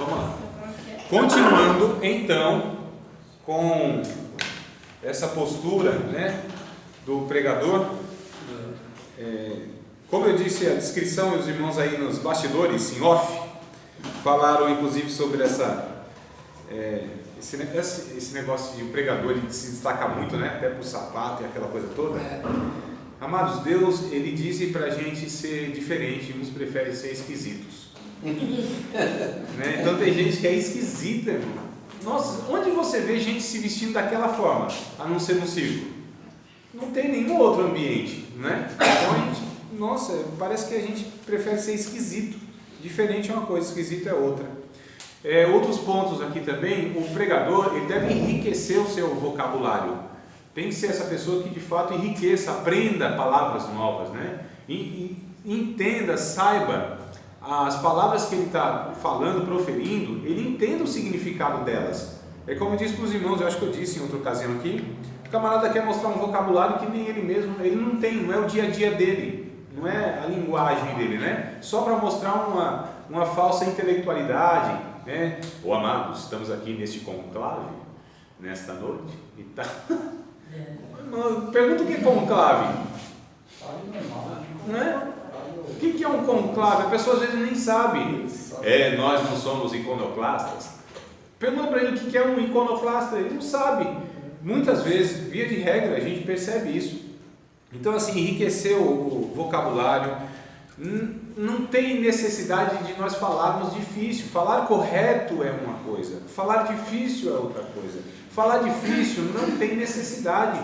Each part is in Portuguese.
Vamos lá. Continuando então com essa postura, né, do pregador. Como eu disse, a descrição, os irmãos aí nos bastidores, em off, falaram inclusive sobre esse negócio de o pregador ele se destaca muito, né, até pro sapato e aquela coisa toda. Amados, Deus, Ele disse pra gente ser diferente, uns preferem ser esquisitos. Né? Então tem gente que é esquisita, irmão. Nossa, onde você vê gente se vestindo daquela forma, a não ser no circo? Não tem nenhum outro ambiente, né? Então a gente, nossa, parece que a gente prefere ser esquisito. Diferente é uma coisa, esquisito é outra. Outros pontos aqui também, o pregador ele deve enriquecer o seu vocabulário. Tem que ser essa pessoa que de fato enriqueça, aprenda palavras novas, né? E entenda, saiba as palavras que ele está falando, proferindo, ele entenda o significado delas. É como eu disse para os irmãos, eu acho que eu disse em outra ocasião aqui, o camarada quer mostrar um vocabulário que nem ele mesmo, ele não tem, não é o dia a dia dele, não é a linguagem dele, né? Só para mostrar uma falsa intelectualidade, né? Ô amados, estamos aqui neste conclave, nesta noite, e tá... Pergunta o que é conclave, né? O que é um conclave? A pessoa às vezes nem sabe. Nós não somos iconoclastas. Pergunta para ele o que é um iconoclasta, ele não sabe. Muitas vezes, via de regra, a gente percebe isso. Então assim, enriquecer o vocabulário, não tem necessidade de nós falarmos difícil. Falar correto é uma coisa, falar difícil é outra coisa. Falar difícil não tem necessidade,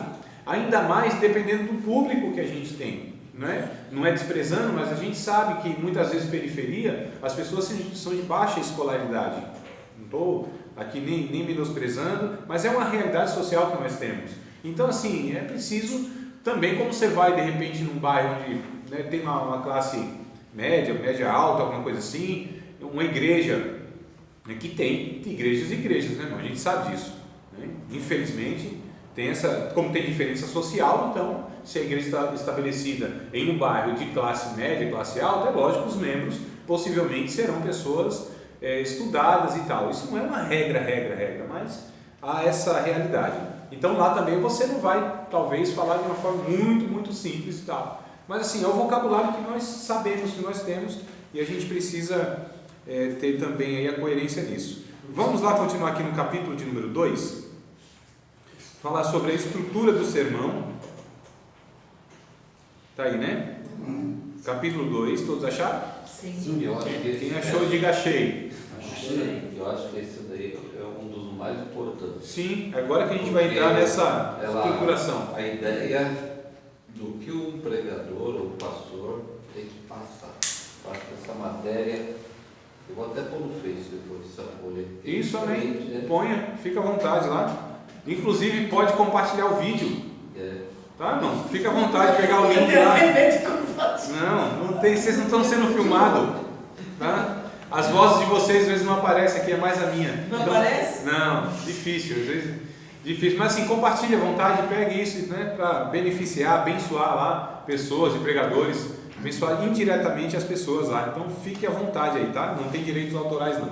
ainda mais dependendo do público que a gente tem, né? Não é desprezando, mas a gente sabe que muitas vezes periferia, as pessoas são de baixa escolaridade. Não estou aqui nem menosprezando, mas é uma realidade social que nós temos. Então assim, é preciso também, como você vai de repente num bairro onde, né, tem uma classe média alta, alguma coisa assim, uma igreja, né, que tem igrejas e igrejas, né, irmão? A gente sabe disso. Infelizmente, como tem diferença social, então, se a igreja está estabelecida em um bairro de classe média, classe alta, é lógico que os membros possivelmente serão pessoas estudadas e tal. Isso não é uma regra, mas há essa realidade. Então lá também você não vai, talvez, falar de uma forma muito simples e tal. Mas assim, é o vocabulário que nós sabemos, que nós temos, e a gente precisa ter também aí a coerência nisso. Vamos lá continuar aqui no capítulo de número 2, falar sobre a estrutura do sermão. Tá aí, né? Capítulo 2, todos acharam? Sim. Eu acho que Quem achou, diga achei. Eu acho que esse daí é um dos mais importantes. Sim, agora que a gente vai entrar nessa estruturação. A ideia do que o pregador ou o pastor tem que passar. Passa essa matéria. Eu vou até pôr no Face depois dessa folha. Isso, amém. Ponha, fica à vontade lá. Inclusive pode compartilhar o vídeo. Tá, irmão? Fica à vontade de pegar o link lá. Não tem, vocês não estão sendo filmados. Tá? As vozes de vocês às vezes não aparecem aqui, é mais a minha. Não aparece? Não, difícil, às vezes difícil. Mas assim, compartilhe à vontade, pegue isso, né, para beneficiar, abençoar lá pessoas e pregadores, abençoar indiretamente as pessoas lá. Então fique à vontade aí, tá? Não tem direitos autorais não.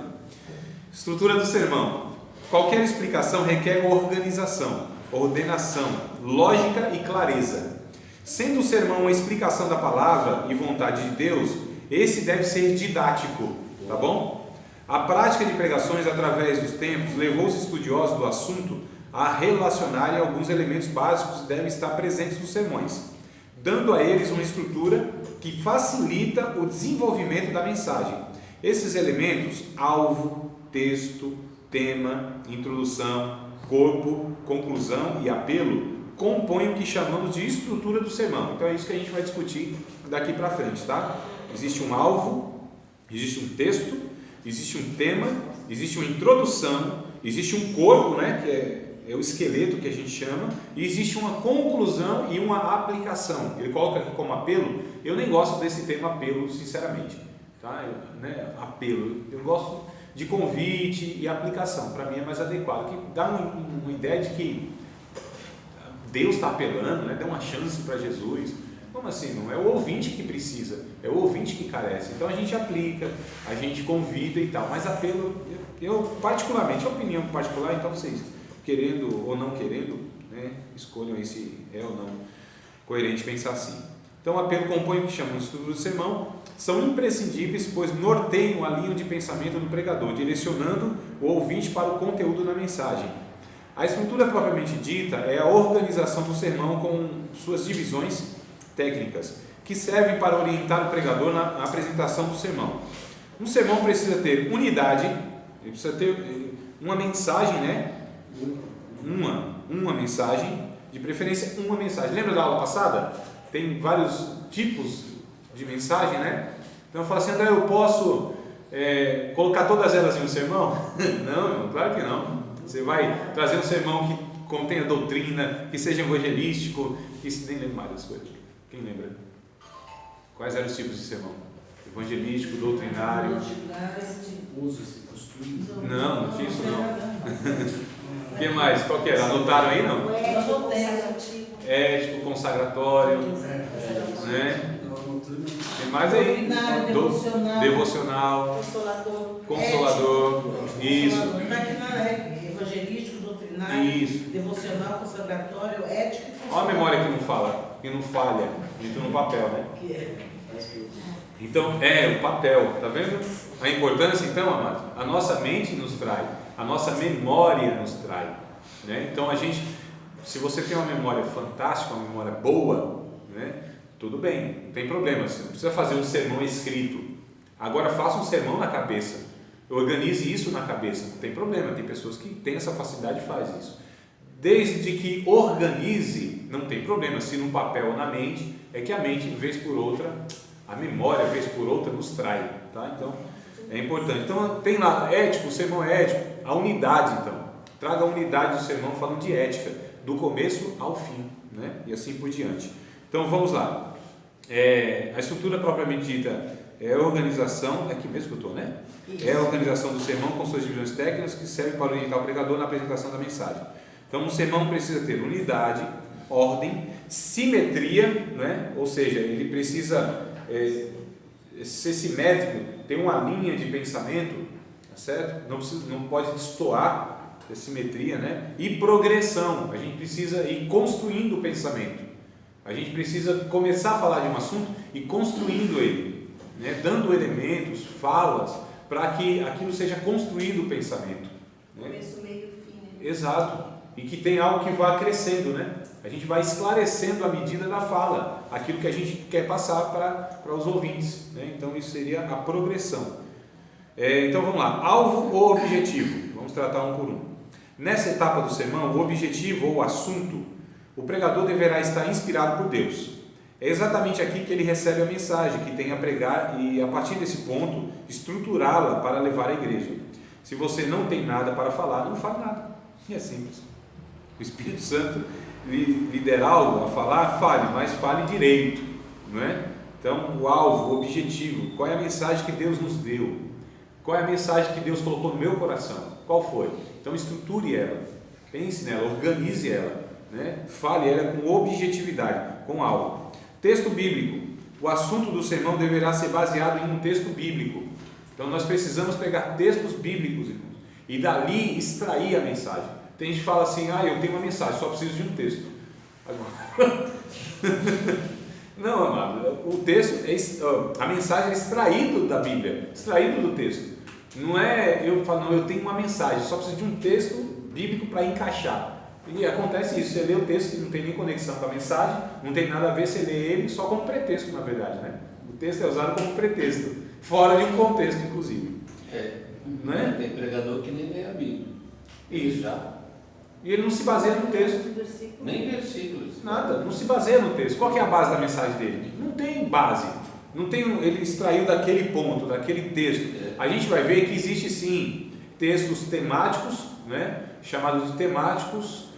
Estrutura do sermão. Qualquer explicação requer organização, ordenação, lógica e clareza. Sendo o sermão uma explicação da palavra e vontade de Deus, esse deve ser didático, tá bom? A prática de pregações através dos tempos levou os estudiosos do assunto a relacionarem alguns elementos básicos que devem estar presentes nos sermões, dando a eles uma estrutura que facilita o desenvolvimento da mensagem. Esses elementos, alvo, texto, tema, introdução, corpo, conclusão e apelo, compõem o que chamamos de estrutura do sermão. Então é isso que a gente vai discutir daqui para frente, tá? Existe um alvo, existe um texto, existe um tema, existe uma introdução, existe um corpo, né, que é o esqueleto que a gente chama, e existe uma conclusão e uma aplicação. Ele coloca aqui como apelo. Eu nem gosto desse termo apelo, sinceramente, tá? Apelo, eu gosto de convite e aplicação, para mim é mais adequado, que dá uma ideia de que Deus está apelando, né? Dá uma chance para Jesus. Como assim? Não é o ouvinte que precisa, é o ouvinte que carece. Então a gente aplica, a gente convida e tal, mas apelo, eu particularmente, a opinião particular, então vocês querendo ou não querendo, né, escolham aí se é ou não coerente pensar assim. Então o apelo compõe o que chamamos de estrutura do sermão, são imprescindíveis, pois norteiam a linha de pensamento do pregador, direcionando o ouvinte para o conteúdo da mensagem. A estrutura propriamente dita é a organização do sermão com suas divisões técnicas, que servem para orientar o pregador na apresentação do sermão. Um sermão precisa ter unidade, ele precisa ter uma mensagem, né? Uma mensagem, de preferência uma mensagem. Lembra da aula passada? Tem vários tipos de mensagem, né? Então eu falo assim, André, eu posso colocar todas elas em um sermão? Não, irmão, claro que não. Você vai trazer um sermão que contenha doutrina, que seja evangelístico, que se nem lembra mais das coisas. Quem lembra? Quais eram os tipos de sermão? Evangelístico, doutrinário. Não tinha isso não. O que mais? Qual que era? Anotaram aí não? Ético, consagratório, né? Tem mais aí? Devocional, consolador, isso. Evangelístico, doutrinário, isso. Devocional, consagratório, ético. Olha a memória que não fala, que não falha, dito no papel, né? Então, o papel, tá vendo? A importância, então, amados, a nossa mente nos trai, a nossa memória nos trai, né? Então, se você tem uma memória fantástica, uma memória boa, né? Tudo bem, não tem problema, você não precisa fazer um sermão escrito. Agora, faça um sermão na cabeça, organize isso na cabeça, não tem problema, tem pessoas que têm essa facilidade e faz isso. Desde que organize, não tem problema, se no papel ou na mente, é que a mente, vez por outra, a memória, vez por outra, nos trai, tá? Então, é importante. Então, tem lá, ético, o sermão é ético, a unidade, então. Traga a unidade do sermão falando de ética, do começo ao fim, né? E assim por diante. Então, vamos lá. A estrutura propriamente dita é a organização, é aqui mesmo que eu estou, né? É a organização do sermão com suas divisões técnicas que servem para orientar o pregador na apresentação da mensagem. Então, um sermão precisa ter unidade, ordem, simetria, né? Ou seja, ele precisa ser simétrico, ter uma linha de pensamento, tá certo? Não pode destoar da simetria, né? E progressão, a gente precisa ir construindo o pensamento. A gente precisa começar a falar de um assunto e construindo ele, né? Dando elementos, falas, para que aquilo seja construído o pensamento. Né? Começo, meio, fim. Né? Exato. E que tem algo que vá crescendo, né? A gente vai esclarecendo à medida da fala, aquilo que a gente quer passar para os ouvintes, né? Então isso seria a progressão. Então vamos lá, alvo ou objetivo? Vamos tratar um por um. Nessa etapa do sermão, o objetivo ou o assunto, o pregador deverá estar inspirado por Deus. É exatamente aqui que ele recebe a mensagem que tem a pregar e, a partir desse ponto, estruturá-la para levar à igreja. Se você não tem nada para falar, não fale nada. E é simples. O Espírito Santo lhe der algo a falar, fale, mas fale direito, não é? Então, o alvo, o objetivo, qual é a mensagem que Deus nos deu? Qual é a mensagem que Deus colocou no meu coração? Qual foi? Então, estruture ela, pense nela, organize ela, né? Fale ela com objetividade, com alvo. Texto bíblico. O assunto do sermão deverá ser baseado em um texto bíblico. Então, nós precisamos pegar textos bíblicos, irmãos, e dali extrair a mensagem. Tem gente que fala assim, eu tenho uma mensagem, só preciso de um texto. Agora. Não, amado, o texto, a mensagem é extraído da Bíblia, extraído do texto. Não é, eu falo, não, eu tenho uma mensagem, só preciso de um texto bíblico para encaixar. E acontece isso, você lê o texto que não tem nem conexão com a mensagem, não tem nada a ver, você lê ele só como pretexto, na verdade, né? O texto é usado como pretexto, fora de um contexto, inclusive. Não é? Tem pregador que nem lê a Bíblia. Isso. Já. E ele não se baseia no texto. Nem versículos. Nada, não se baseia no texto. Qual que é a base da mensagem dele? Não tem base. Não tem, ele extraiu daquele ponto, daquele texto. A gente vai ver que existe sim textos temáticos, né, chamados de temáticos,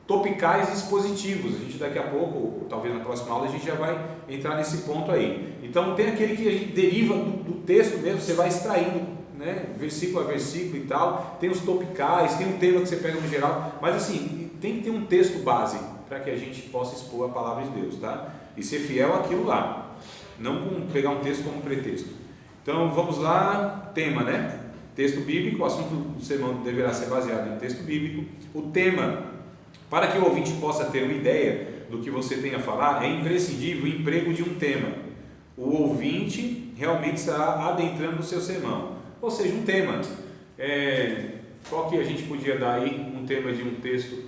topicais e expositivos. A gente daqui a pouco, ou talvez na próxima aula, a gente já vai entrar nesse ponto aí. Então tem aquele que a gente deriva do texto mesmo, você vai extraindo, né, versículo a versículo e tal. Tem os topicais, tem um tema que você pega no geral, mas assim, tem que ter um texto base para que a gente possa expor a palavra de Deus, tá? e ser fiel àquilo lá, não pegar um texto como pretexto. Então vamos lá, tema, né? Texto bíblico, o assunto do sermão deverá ser baseado em texto bíblico. O tema, para que o ouvinte possa ter uma ideia do que você tem a falar, é imprescindível o emprego de um tema. O ouvinte realmente estará adentrando no seu sermão, ou seja, um tema. Qual que a gente podia dar aí um tema de um texto,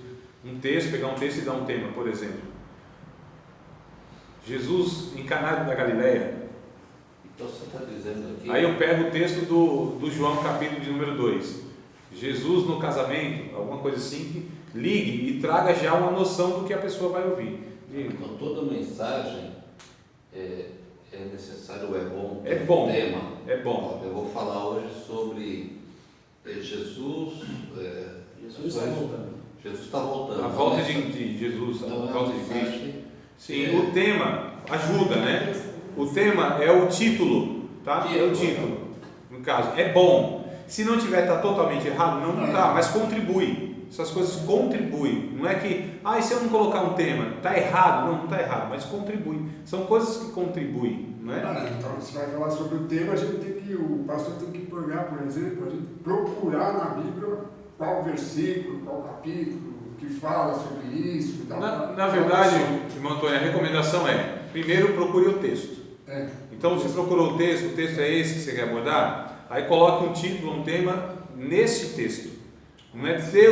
pegar um texto e dar um tema, por exemplo. Jesus em Caná da Galileia. Então você está dizendo aqui... Aí eu pego o texto do João, capítulo de número 2. Jesus no casamento, alguma coisa assim, que ligue e traga já uma noção do que a pessoa vai ouvir. Então toda mensagem é necessário, é bom. É bom. Tema. É bom. Eu vou falar hoje sobre Jesus. Jesus está voltando. Jesus está voltando. A volta de Jesus, Então, a volta de Cristo. mensagem, Sim, o tema ajuda, né? O tema é o título, tá? É o título. No caso, é bom. Se não tiver, está totalmente errado? Não está, mas contribui. Essas coisas contribuem. Não é que, e se eu não colocar um tema, está errado? Não está errado, mas contribui. São coisas que contribuem, não é? Então, você vai falar sobre o tema, o pastor tem que pegar, por exemplo, a gente procurar na Bíblia qual versículo, qual capítulo, que fala sobre isso. Na verdade, irmão Antônio, a recomendação é, primeiro procure o texto. Então, você procurou o texto é esse que você quer abordar, aí coloque um título, um tema nesse texto. Não é ter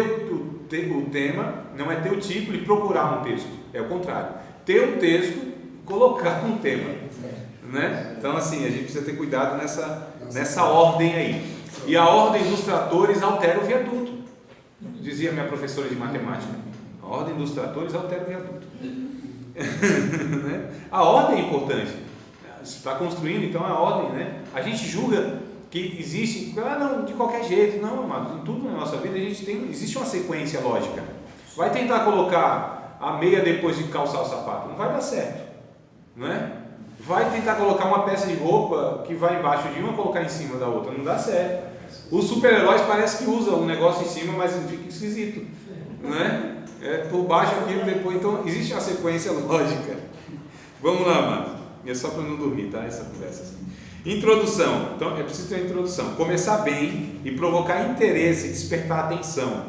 o tema, não é ter o título e procurar um texto, é o contrário. Ter um texto e colocar um tema. Né? Então, assim, a gente precisa ter cuidado nessa ordem aí. E a ordem dos tratores altera o viaduto, dizia minha professora de matemática. A ordem dos tratores altera o viaduto. Né? A ordem é importante. Você está construindo, então a ordem, né? A gente julga que existe, não, de qualquer jeito, não, amado, em tudo na nossa vida existe uma sequência lógica. Vai tentar colocar a meia depois de calçar o sapato, não vai dar certo, não é? Vai tentar colocar uma peça de roupa que vai embaixo de uma, colocar em cima da outra, não dá certo. Os super-heróis parece que usam um negócio em cima, mas fica esquisito, não é? Por baixo aquilo depois, então existe uma sequência lógica. Vamos lá, amado. É só para não dormir, tá? Essa conversa assim. Introdução. Então é preciso ter uma introdução. Começar bem e provocar interesse, despertar atenção.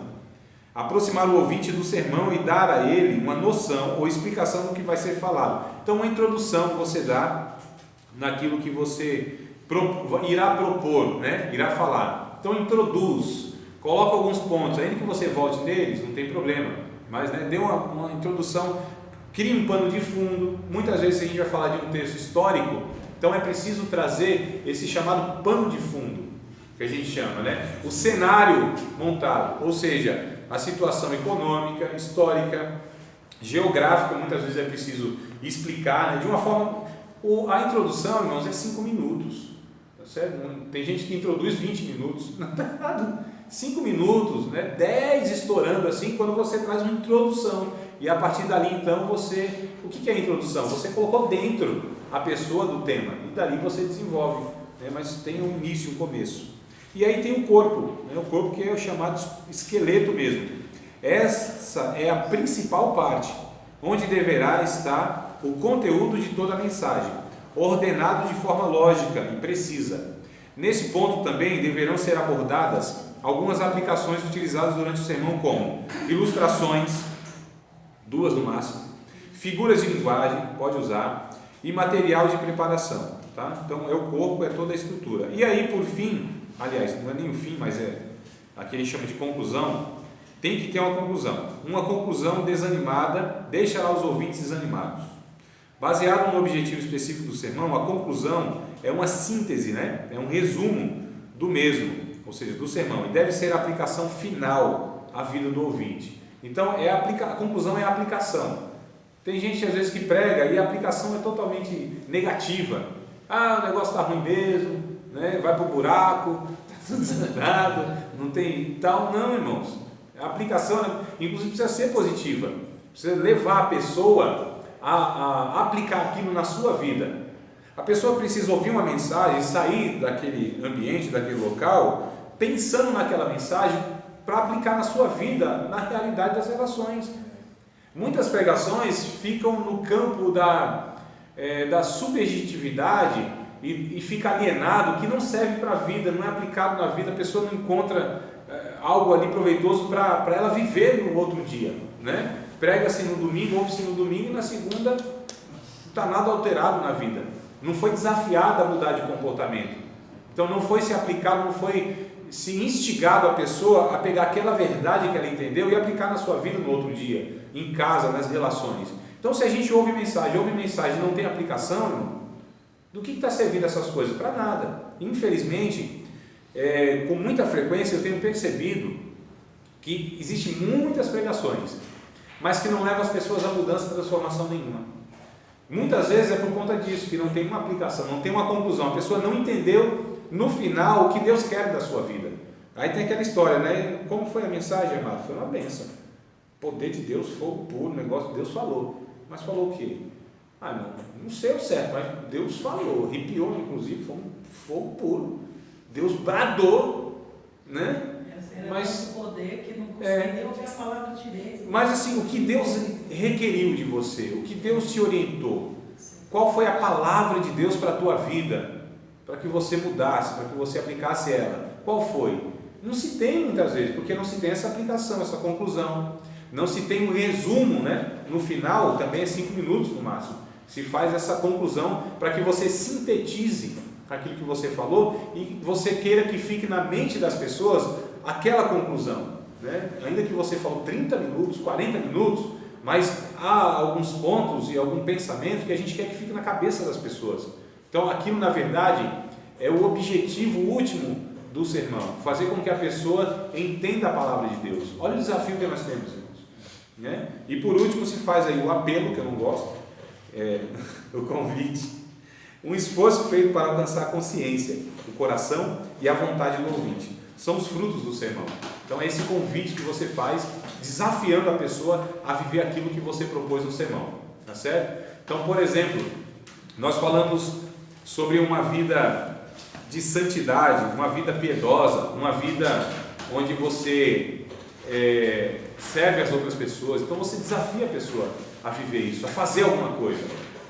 Aproximar o ouvinte do sermão e dar a ele uma noção ou explicação do que vai ser falado. Então uma introdução você dá naquilo que você irá propor, né? Irá falar. Então introduz, coloca alguns pontos, ainda que você volte neles, não tem problema. Mas dê uma introdução, cria um pano de fundo. Muitas vezes a gente vai falar de um texto histórico, então é preciso trazer esse chamado pano de fundo, que a gente chama, né? O cenário montado, ou seja, a situação econômica, histórica, geográfica, muitas vezes é preciso explicar, né? De uma forma, a introdução, irmãos, é 5 minutos, tá certo? Tem gente que introduz 20 minutos, não está errado, 5 minutos, né? 10 estourando assim, quando você traz uma introdução, e a partir dali então o que é a introdução? Você colocou dentro a pessoa do tema, e dali você desenvolve, né? Mas tem um início, um começo. E aí tem o corpo, né? O corpo que é o chamado esqueleto mesmo. Essa é a principal parte, onde deverá estar o conteúdo de toda a mensagem, ordenado de forma lógica e precisa. Nesse ponto também deverão ser abordadas algumas aplicações utilizadas durante o sermão, como ilustrações, 2 no máximo, figuras de linguagem, pode usar, e material de preparação, tá? Então é o corpo, é toda a estrutura. E aí por fim, aliás, não é nem o fim, mas aqui a gente chama de conclusão, tem que ter uma conclusão desanimada, deixará os ouvintes desanimados. Baseado no objetivo específico do sermão, a conclusão é uma síntese, né? É um resumo do mesmo, ou seja, do sermão, e deve ser a aplicação final à vida do ouvinte. Então a conclusão é a aplicação. Tem gente às vezes que prega e a aplicação é totalmente negativa. O negócio está ruim mesmo, né? Vai para o buraco, está tudo danado, não tem tal. Não, irmãos. A aplicação, inclusive, precisa ser positiva. Precisa levar a pessoa a aplicar aquilo na sua vida. A pessoa precisa ouvir uma mensagem, sair daquele ambiente, daquele local, pensando naquela mensagem para aplicar na sua vida, na realidade das relações. Muitas pregações ficam no campo da da subjetividade e fica alienado, que não serve para a vida, não é aplicado na vida, a pessoa não encontra algo ali proveitoso para ela viver no outro dia, né? Prega-se no domingo, ouve-se no domingo e na segunda não está nada alterado na vida, não foi desafiado a mudar de comportamento, então não foi se aplicado, não foi se instigado a pessoa a pegar aquela verdade que ela entendeu e aplicar na sua vida no outro dia, em casa, nas relações. Então se a gente ouve mensagem e não tem aplicação, irmão, do que está servindo essas coisas? Para nada. Infelizmente, com muita frequência eu tenho percebido que existem muitas pregações, mas que não levam as pessoas a mudança e transformação nenhuma. Muitas vezes é por conta disso, que não tem uma aplicação, não tem uma conclusão, a pessoa não entendeu no final o que Deus quer da sua vida. Aí tem aquela história, né? Como foi a mensagem, amado? Foi uma bênção. Poder de Deus, fogo puro, negócio, Deus falou. Mas falou o quê? Não sei o certo, mas Deus falou, arrepiou, inclusive, foi um fogo puro. Deus bradou, né? Mas o poder que não conseguia ouvir a palavra direito. Mas assim, o que Deus requeriu de você, o que Deus te orientou, qual foi a palavra de Deus para a tua vida, para que você mudasse, para que você aplicasse ela? Qual foi? Não se tem muitas vezes, porque não se tem essa aplicação, essa conclusão, não se tem um resumo, né? No final, também é 5 minutos no máximo, se faz essa conclusão para que você sintetize aquilo que você falou e você queira que fique na mente das pessoas aquela conclusão, né? Ainda que você falou 30 minutos, 40 minutos, mas há alguns pontos e algum pensamento que a gente quer que fique na cabeça das pessoas. Então aquilo na verdade é o objetivo último do sermão, fazer com que a pessoa entenda a palavra de Deus. Olha o desafio que nós temos, irmãos, né? E por último se faz aí o apelo, que eu não gosto, o convite, um esforço feito para alcançar a consciência, o coração e a vontade do ouvinte. São os frutos do sermão. Então é esse convite que você faz, desafiando a pessoa a viver aquilo que você propôs no sermão, tá certo? Então, por exemplo, nós falamos sobre uma vida de santidade, uma vida piedosa, uma vida onde você serve as outras pessoas. Então você desafia a pessoa a viver isso, a fazer alguma coisa,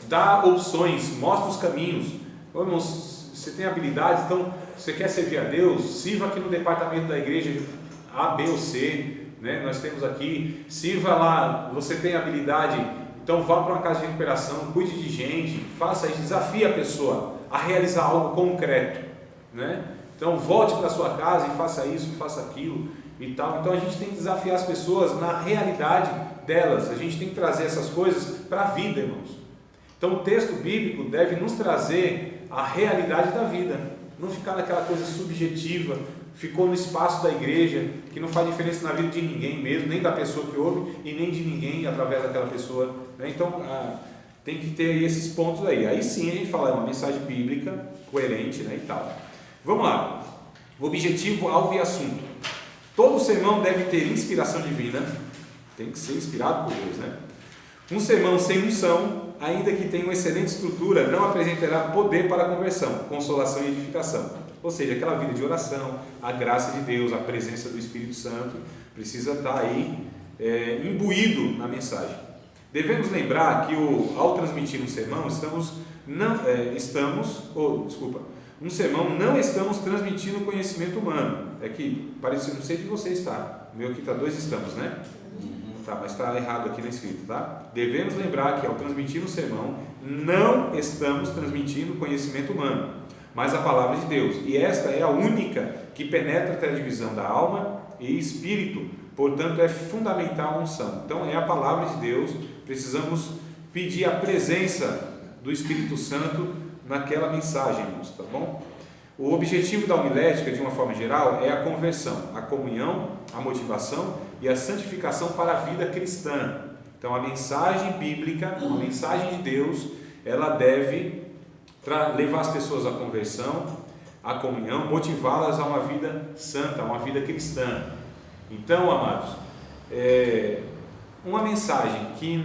dá opções, mostra os caminhos. Irmãos, você tem habilidades, então você quer servir a Deus, sirva aqui no departamento da igreja A, B ou C, né? Nós temos aqui, sirva lá, você tem habilidade, então vá para uma casa de recuperação, cuide de gente, faça isso, desafie a pessoa a realizar algo concreto, né? Então volte para a sua casa e faça isso, faça aquilo e tal. Então a gente tem que desafiar as pessoas na realidade delas, a gente tem que trazer essas coisas para a vida, irmãos. Então o texto bíblico deve nos trazer a realidade da vida, não ficar naquela coisa subjetiva, ficou no espaço da igreja, que não faz diferença na vida de ninguém mesmo, nem da pessoa que ouve e nem de ninguém através daquela pessoa, né? Então tem que ter esses pontos aí sim a gente fala, é uma mensagem bíblica coerente, né, e tal. Vamos lá, o objetivo, alvo e assunto. Todo sermão deve ter inspiração divina, tem que ser inspirado por Deus, né? Um sermão sem unção, ainda que tenha uma excelente estrutura, não apresentará poder para a conversão, consolação e edificação. Ou seja, aquela vida de oração, a graça de Deus, a presença do Espírito Santo, precisa estar aí imbuído na mensagem. Devemos lembrar que ao transmitir um sermão, um sermão não estamos transmitindo conhecimento humano. É que parece, não sei de vocês, tá? O meu aqui está 2 estamos, né? Tá, mas está errado aqui na escrita, tá? Devemos lembrar que ao transmitir um sermão, não estamos transmitindo conhecimento humano, mas a palavra de Deus. E esta é a única que penetra até a divisão da alma e espírito, portanto é fundamental a unção. Então é a palavra de Deus, precisamos pedir a presença do Espírito Santo naquela mensagem, irmãos, tá bom? O objetivo da homilética, de uma forma geral, é a conversão, a comunhão, a motivação e a santificação para a vida cristã. Então a mensagem bíblica, a mensagem de Deus, ela deve levar as pessoas à conversão, à comunhão, motivá-las a uma vida santa, a uma vida cristã. Então, amados, uma mensagem que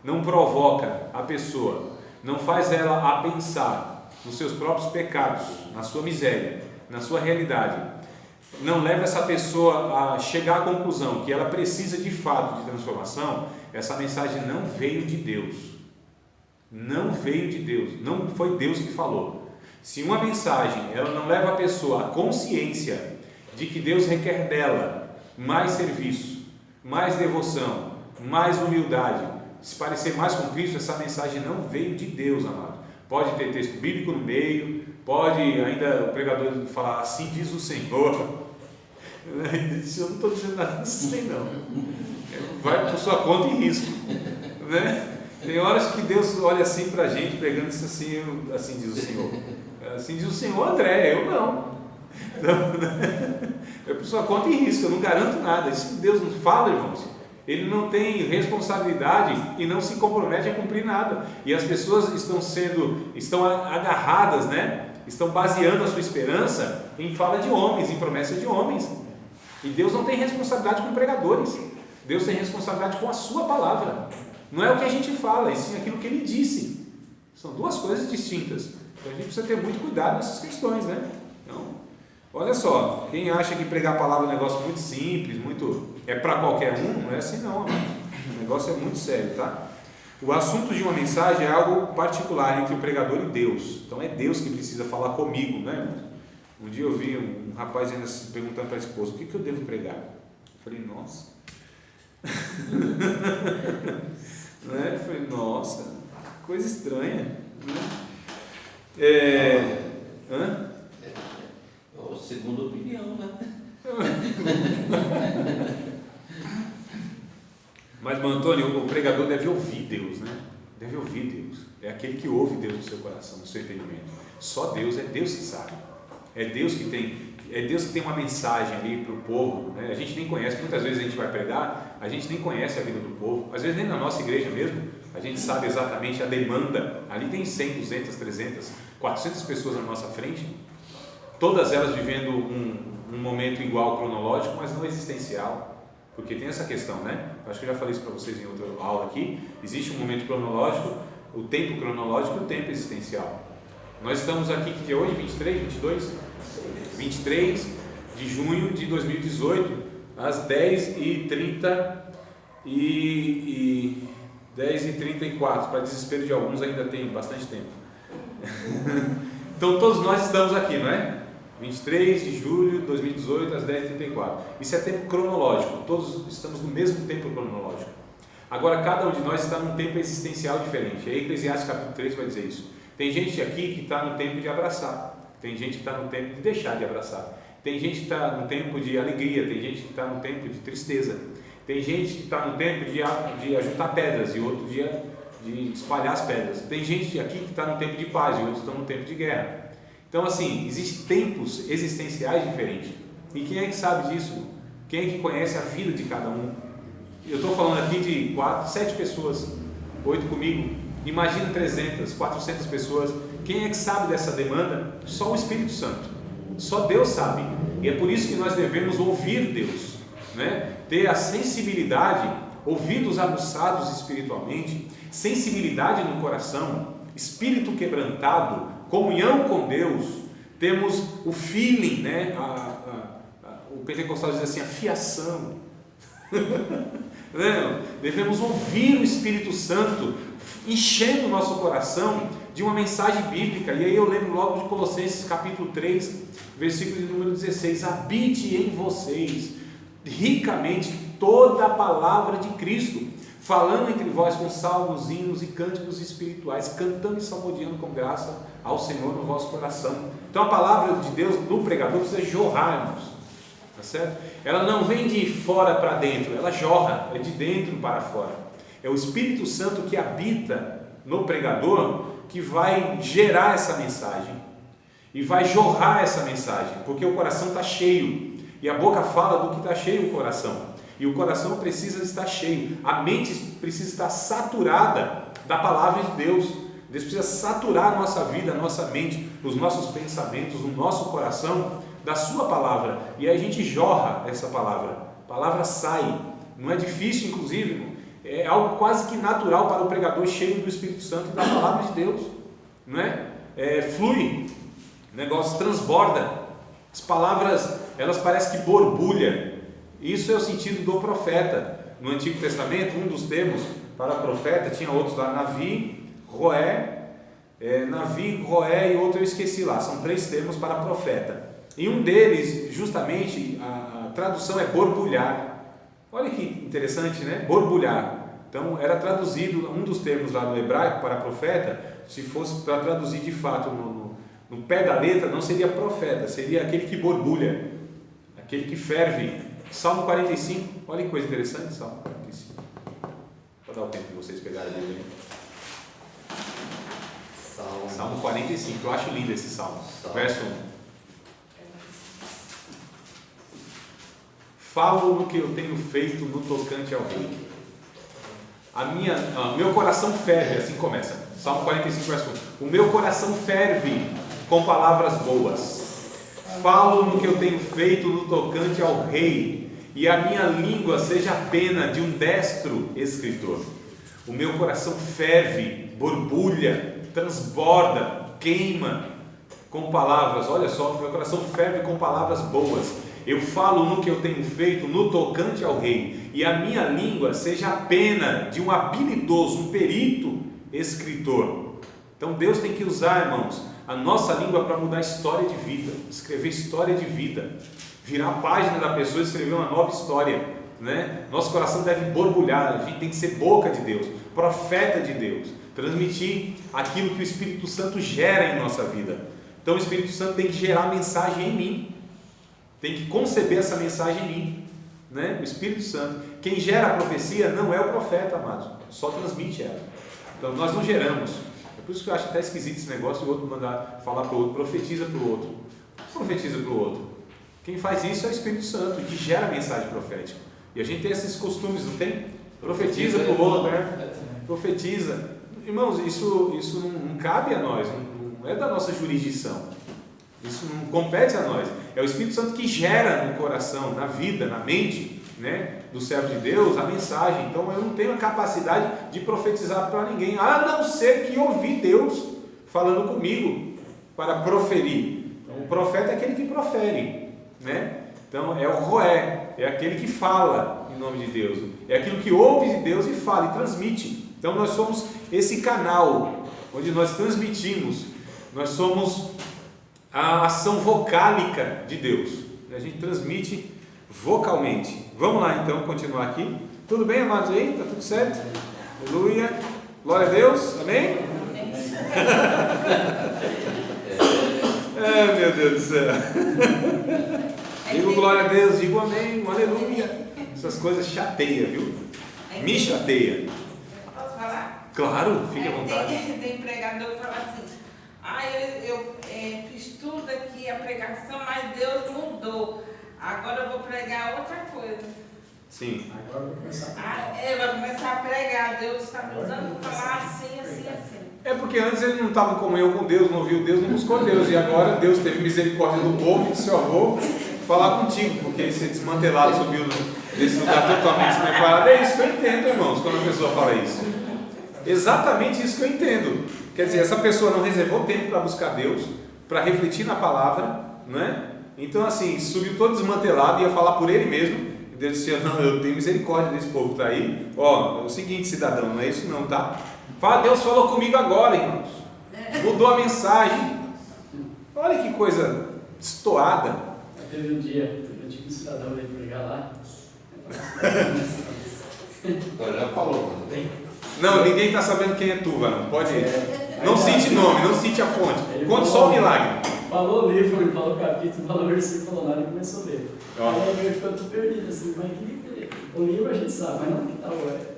não provoca a pessoa, não faz ela a pensar nos seus próprios pecados, na sua miséria, na sua realidade, não leva essa pessoa a chegar à conclusão que ela precisa de fato de transformação, essa mensagem não veio de Deus. não veio de Deus, não foi Deus que falou. Se uma mensagem ela não leva a pessoa à consciência de que Deus requer dela mais serviço, mais devoção, mais humildade, se parecer mais com Cristo, essa mensagem não veio de Deus, amado. Pode ter texto bíblico no meio, pode ainda o pregador falar assim diz o Senhor. Eu não estou dizendo nada disso aí não. Vai por sua conta e risco, né? Tem horas que Deus olha assim para a gente pregando isso assim diz o Senhor. Assim diz o Senhor, André, eu não. É por sua conta e risco, eu não garanto nada. Isso Deus não fala, irmãos. Ele não tem responsabilidade e não se compromete a cumprir nada. E as pessoas estão agarradas, né? Estão baseando a sua esperança em fala de homens, em promessas de homens. E Deus não tem responsabilidade com pregadores. Deus tem responsabilidade com a sua palavra. Não é o que a gente fala, e sim aquilo que Ele disse. São duas coisas distintas. Então a gente precisa ter muito cuidado nessas questões, né? Então, olha só, quem acha que pregar a palavra é um negócio muito simples, é para qualquer um, não é assim não, amado. O negócio é muito sério, tá? O assunto de uma mensagem é algo particular entre o pregador e Deus. Então é Deus que precisa falar comigo, né, irmãos? Um dia eu vi um rapaz ainda perguntando para a esposa, o que eu devo pregar? Eu falei, nossa. Né? Eu falei, nossa, coisa estranha. Né? Segunda opinião, né? Mas, Antônio, o pregador deve ouvir Deus, né? Deve ouvir Deus. É aquele que ouve Deus no seu coração, no seu entendimento. Só Deus, é Deus que sabe. É Deus que tem uma mensagem ali para o povo, né? A gente nem conhece, muitas vezes a gente vai pregar, a gente nem conhece a vida do povo, às vezes nem na nossa igreja mesmo, a gente sabe exatamente a demanda. Ali tem 100, 200, 300, 400 pessoas na nossa frente, todas elas vivendo um momento igual cronológico, mas não existencial, porque tem essa questão, né? Acho que eu já falei isso para vocês em outra aula aqui. Existe um momento cronológico, o tempo cronológico e o tempo existencial. Nós estamos aqui, que dia é hoje? 23, 22? 23 de junho de 2018, às 10h34, para desespero de alguns ainda tem bastante tempo. Então todos nós estamos aqui, não é? 23 de julho de 2018, às 10h34. Isso é tempo cronológico, todos estamos no mesmo tempo cronológico. Agora cada um de nós está num tempo existencial diferente. Aí Eclesiastes capítulo 3 vai dizer isso. Tem gente aqui que está no tempo de abraçar, tem gente que está no tempo de deixar de abraçar, tem gente que está no tempo de alegria, tem gente que está no tempo de tristeza, tem gente que está no tempo de ajuntar pedras e outro dia de espalhar as pedras, tem gente aqui que está no tempo de paz e outros estão no tempo de guerra. Então assim, existem tempos existenciais diferentes. E quem é que sabe disso? Quem é que conhece a vida de cada um? Eu estou falando aqui de 4, 7 pessoas, 8 comigo. Imagina 300, 400 pessoas. Quem é que sabe dessa demanda? Só o Espírito Santo. Só Deus sabe. E é por isso que nós devemos ouvir Deus, né? Ter a sensibilidade, ouvidos aguçados espiritualmente, sensibilidade no coração, espírito quebrantado, comunhão com Deus. Temos o feeling, né? O pentecostal diz assim, a fiação. Devemos ouvir o Espírito Santo enchendo o nosso coração de uma mensagem bíblica. E aí eu lembro logo de Colossenses capítulo 3, versículo de número 16: habite em vocês ricamente toda a palavra de Cristo, falando entre vós com salmos, hinos e cânticos espirituais, cantando e salmodiando com graça ao Senhor no vosso coração. Então a palavra de Deus no pregador precisa jorrar, irmãos, tá certo? Ela não vem de fora para dentro, ela jorra, é de dentro para fora. É o Espírito Santo que habita no pregador que vai gerar essa mensagem e vai jorrar essa mensagem, porque o coração está cheio e a boca fala do que está cheio o coração, e o coração precisa estar cheio, a mente precisa estar saturada da palavra de Deus. Deus precisa saturar a nossa vida, a nossa mente, os nossos pensamentos, o nosso coração da sua palavra, e aí a gente jorra essa palavra, a palavra sai. Não é difícil, inclusive, irmão. É algo quase que natural para o pregador cheio do Espírito Santo e da palavra de Deus, não é? Flui, o negócio transborda, as palavras, elas parecem que borbulham. Isso é o sentido do profeta. No Antigo Testamento, um dos termos para profeta, tinha outros lá, Navi, Roé, Navi, Roé e outro eu esqueci lá. São 3 termos para profeta. E um deles, justamente, a tradução é borbulhar. Olha que interessante, né? Borbulhar. Então, era traduzido, um dos termos lá no hebraico para profeta, se fosse para traduzir de fato no pé da letra, não seria profeta, seria aquele que borbulha, aquele que ferve. Salmo 45, olha que coisa interessante, Salmo 45. Vou dar o tempo de vocês pegarem ali. Salmo 45, eu acho lindo esse salmo. Verso 1. Falo no que eu tenho feito no tocante ao rei. Meu coração ferve, assim começa. Salmo 45, verso 1. O meu coração ferve com palavras boas. Falo no que eu tenho feito no tocante ao rei, e a minha língua seja a pena de um destro escritor. O meu coração ferve, borbulha, transborda, queima com palavras. Olha só, meu coração ferve com palavras boas. Eu falo no que eu tenho feito no tocante ao rei, e a minha língua seja a pena de um habilidoso, um perito escritor. Então Deus tem que usar, irmãos, a nossa língua para mudar história de vida, escrever história de vida, virar a página da pessoa e escrever uma nova história, né? Nosso coração deve borbulhar, a gente tem que ser boca de Deus, profeta de Deus, transmitir aquilo que o Espírito Santo gera em nossa vida. Então o Espírito Santo tem que gerar mensagem em mim, tem que conceber essa mensagem em mim, né? O Espírito Santo, quem gera a profecia não é o profeta, amados, só transmite ela. Então nós não geramos. É por isso que eu acho até esquisito esse negócio, o outro mandar falar para o outro, profetiza para o outro. Profetiza para o outro. Quem faz isso é o Espírito Santo, que gera a mensagem profética. E a gente tem esses costumes, não tem? Profetiza para o outro, né? Profetiza. Irmãos, isso não cabe a nós, não é da nossa jurisdição. Isso não compete a nós. É o Espírito Santo que gera no coração, na vida, na mente, né, do servo de Deus a mensagem. Então eu não tenho a capacidade de profetizar para ninguém, a não ser que ouvir Deus falando comigo para proferir. Então, o profeta é aquele que profere, né? Então é o Roé, é aquele que fala em nome de Deus, é aquilo que ouve de Deus e fala e transmite. Então nós somos esse canal onde nós transmitimos, nós somos a ação vocálica de Deus, a gente transmite vocalmente. Vamos lá então continuar aqui. Tudo bem, amados aí? Está tudo certo? Aleluia, glória a Deus, amém? Meu Deus do céu. Digo glória a Deus, digo amém, aleluia. Essas coisas chateiam, viu? Me chateia. Posso falar? Claro, fique à vontade. Tem pregador que fala assim: eu fiz tudo aqui, a pregação, mas Deus mudou. Agora eu vou pregar outra coisa. Sim. Agora eu vou começar. Ele vai começar a pregar. Deus está me usando para falar assim, assim, assim. É porque antes ele não estava em comunhão com Deus, não ouviu Deus, não buscou Deus. E agora Deus teve misericórdia do povo e disse: eu vou falar contigo, porque ele se desmantelado, subiu desse lugar totalmente despreparado. É isso que eu entendo, irmãos, quando a pessoa fala isso. Exatamente isso que eu entendo. Quer dizer, essa pessoa não reservou tempo para buscar Deus, para refletir na palavra, não é? Então assim, subiu todo desmantelado, ia falar por ele mesmo. E Deus disse: não, eu tenho misericórdia desse povo que está aí. Ó, é o seguinte, cidadão, não é isso não, tá? Fala, Deus falou comigo agora, irmãos. Mudou a mensagem. Olha que coisa destoada. Teve um dia, eu tive um cidadão veio pregar lá. Então já falou. Não, ninguém está sabendo quem é tu, não pode ir. Não cite nome, não cite a fonte. Conte só o milagre. Falou o livro, ele falou o capítulo, falou o versículo, falou nada e começou a ler. Aí eu ficou tudo perdido, assim, mas o livro a gente sabe, mas não que tal,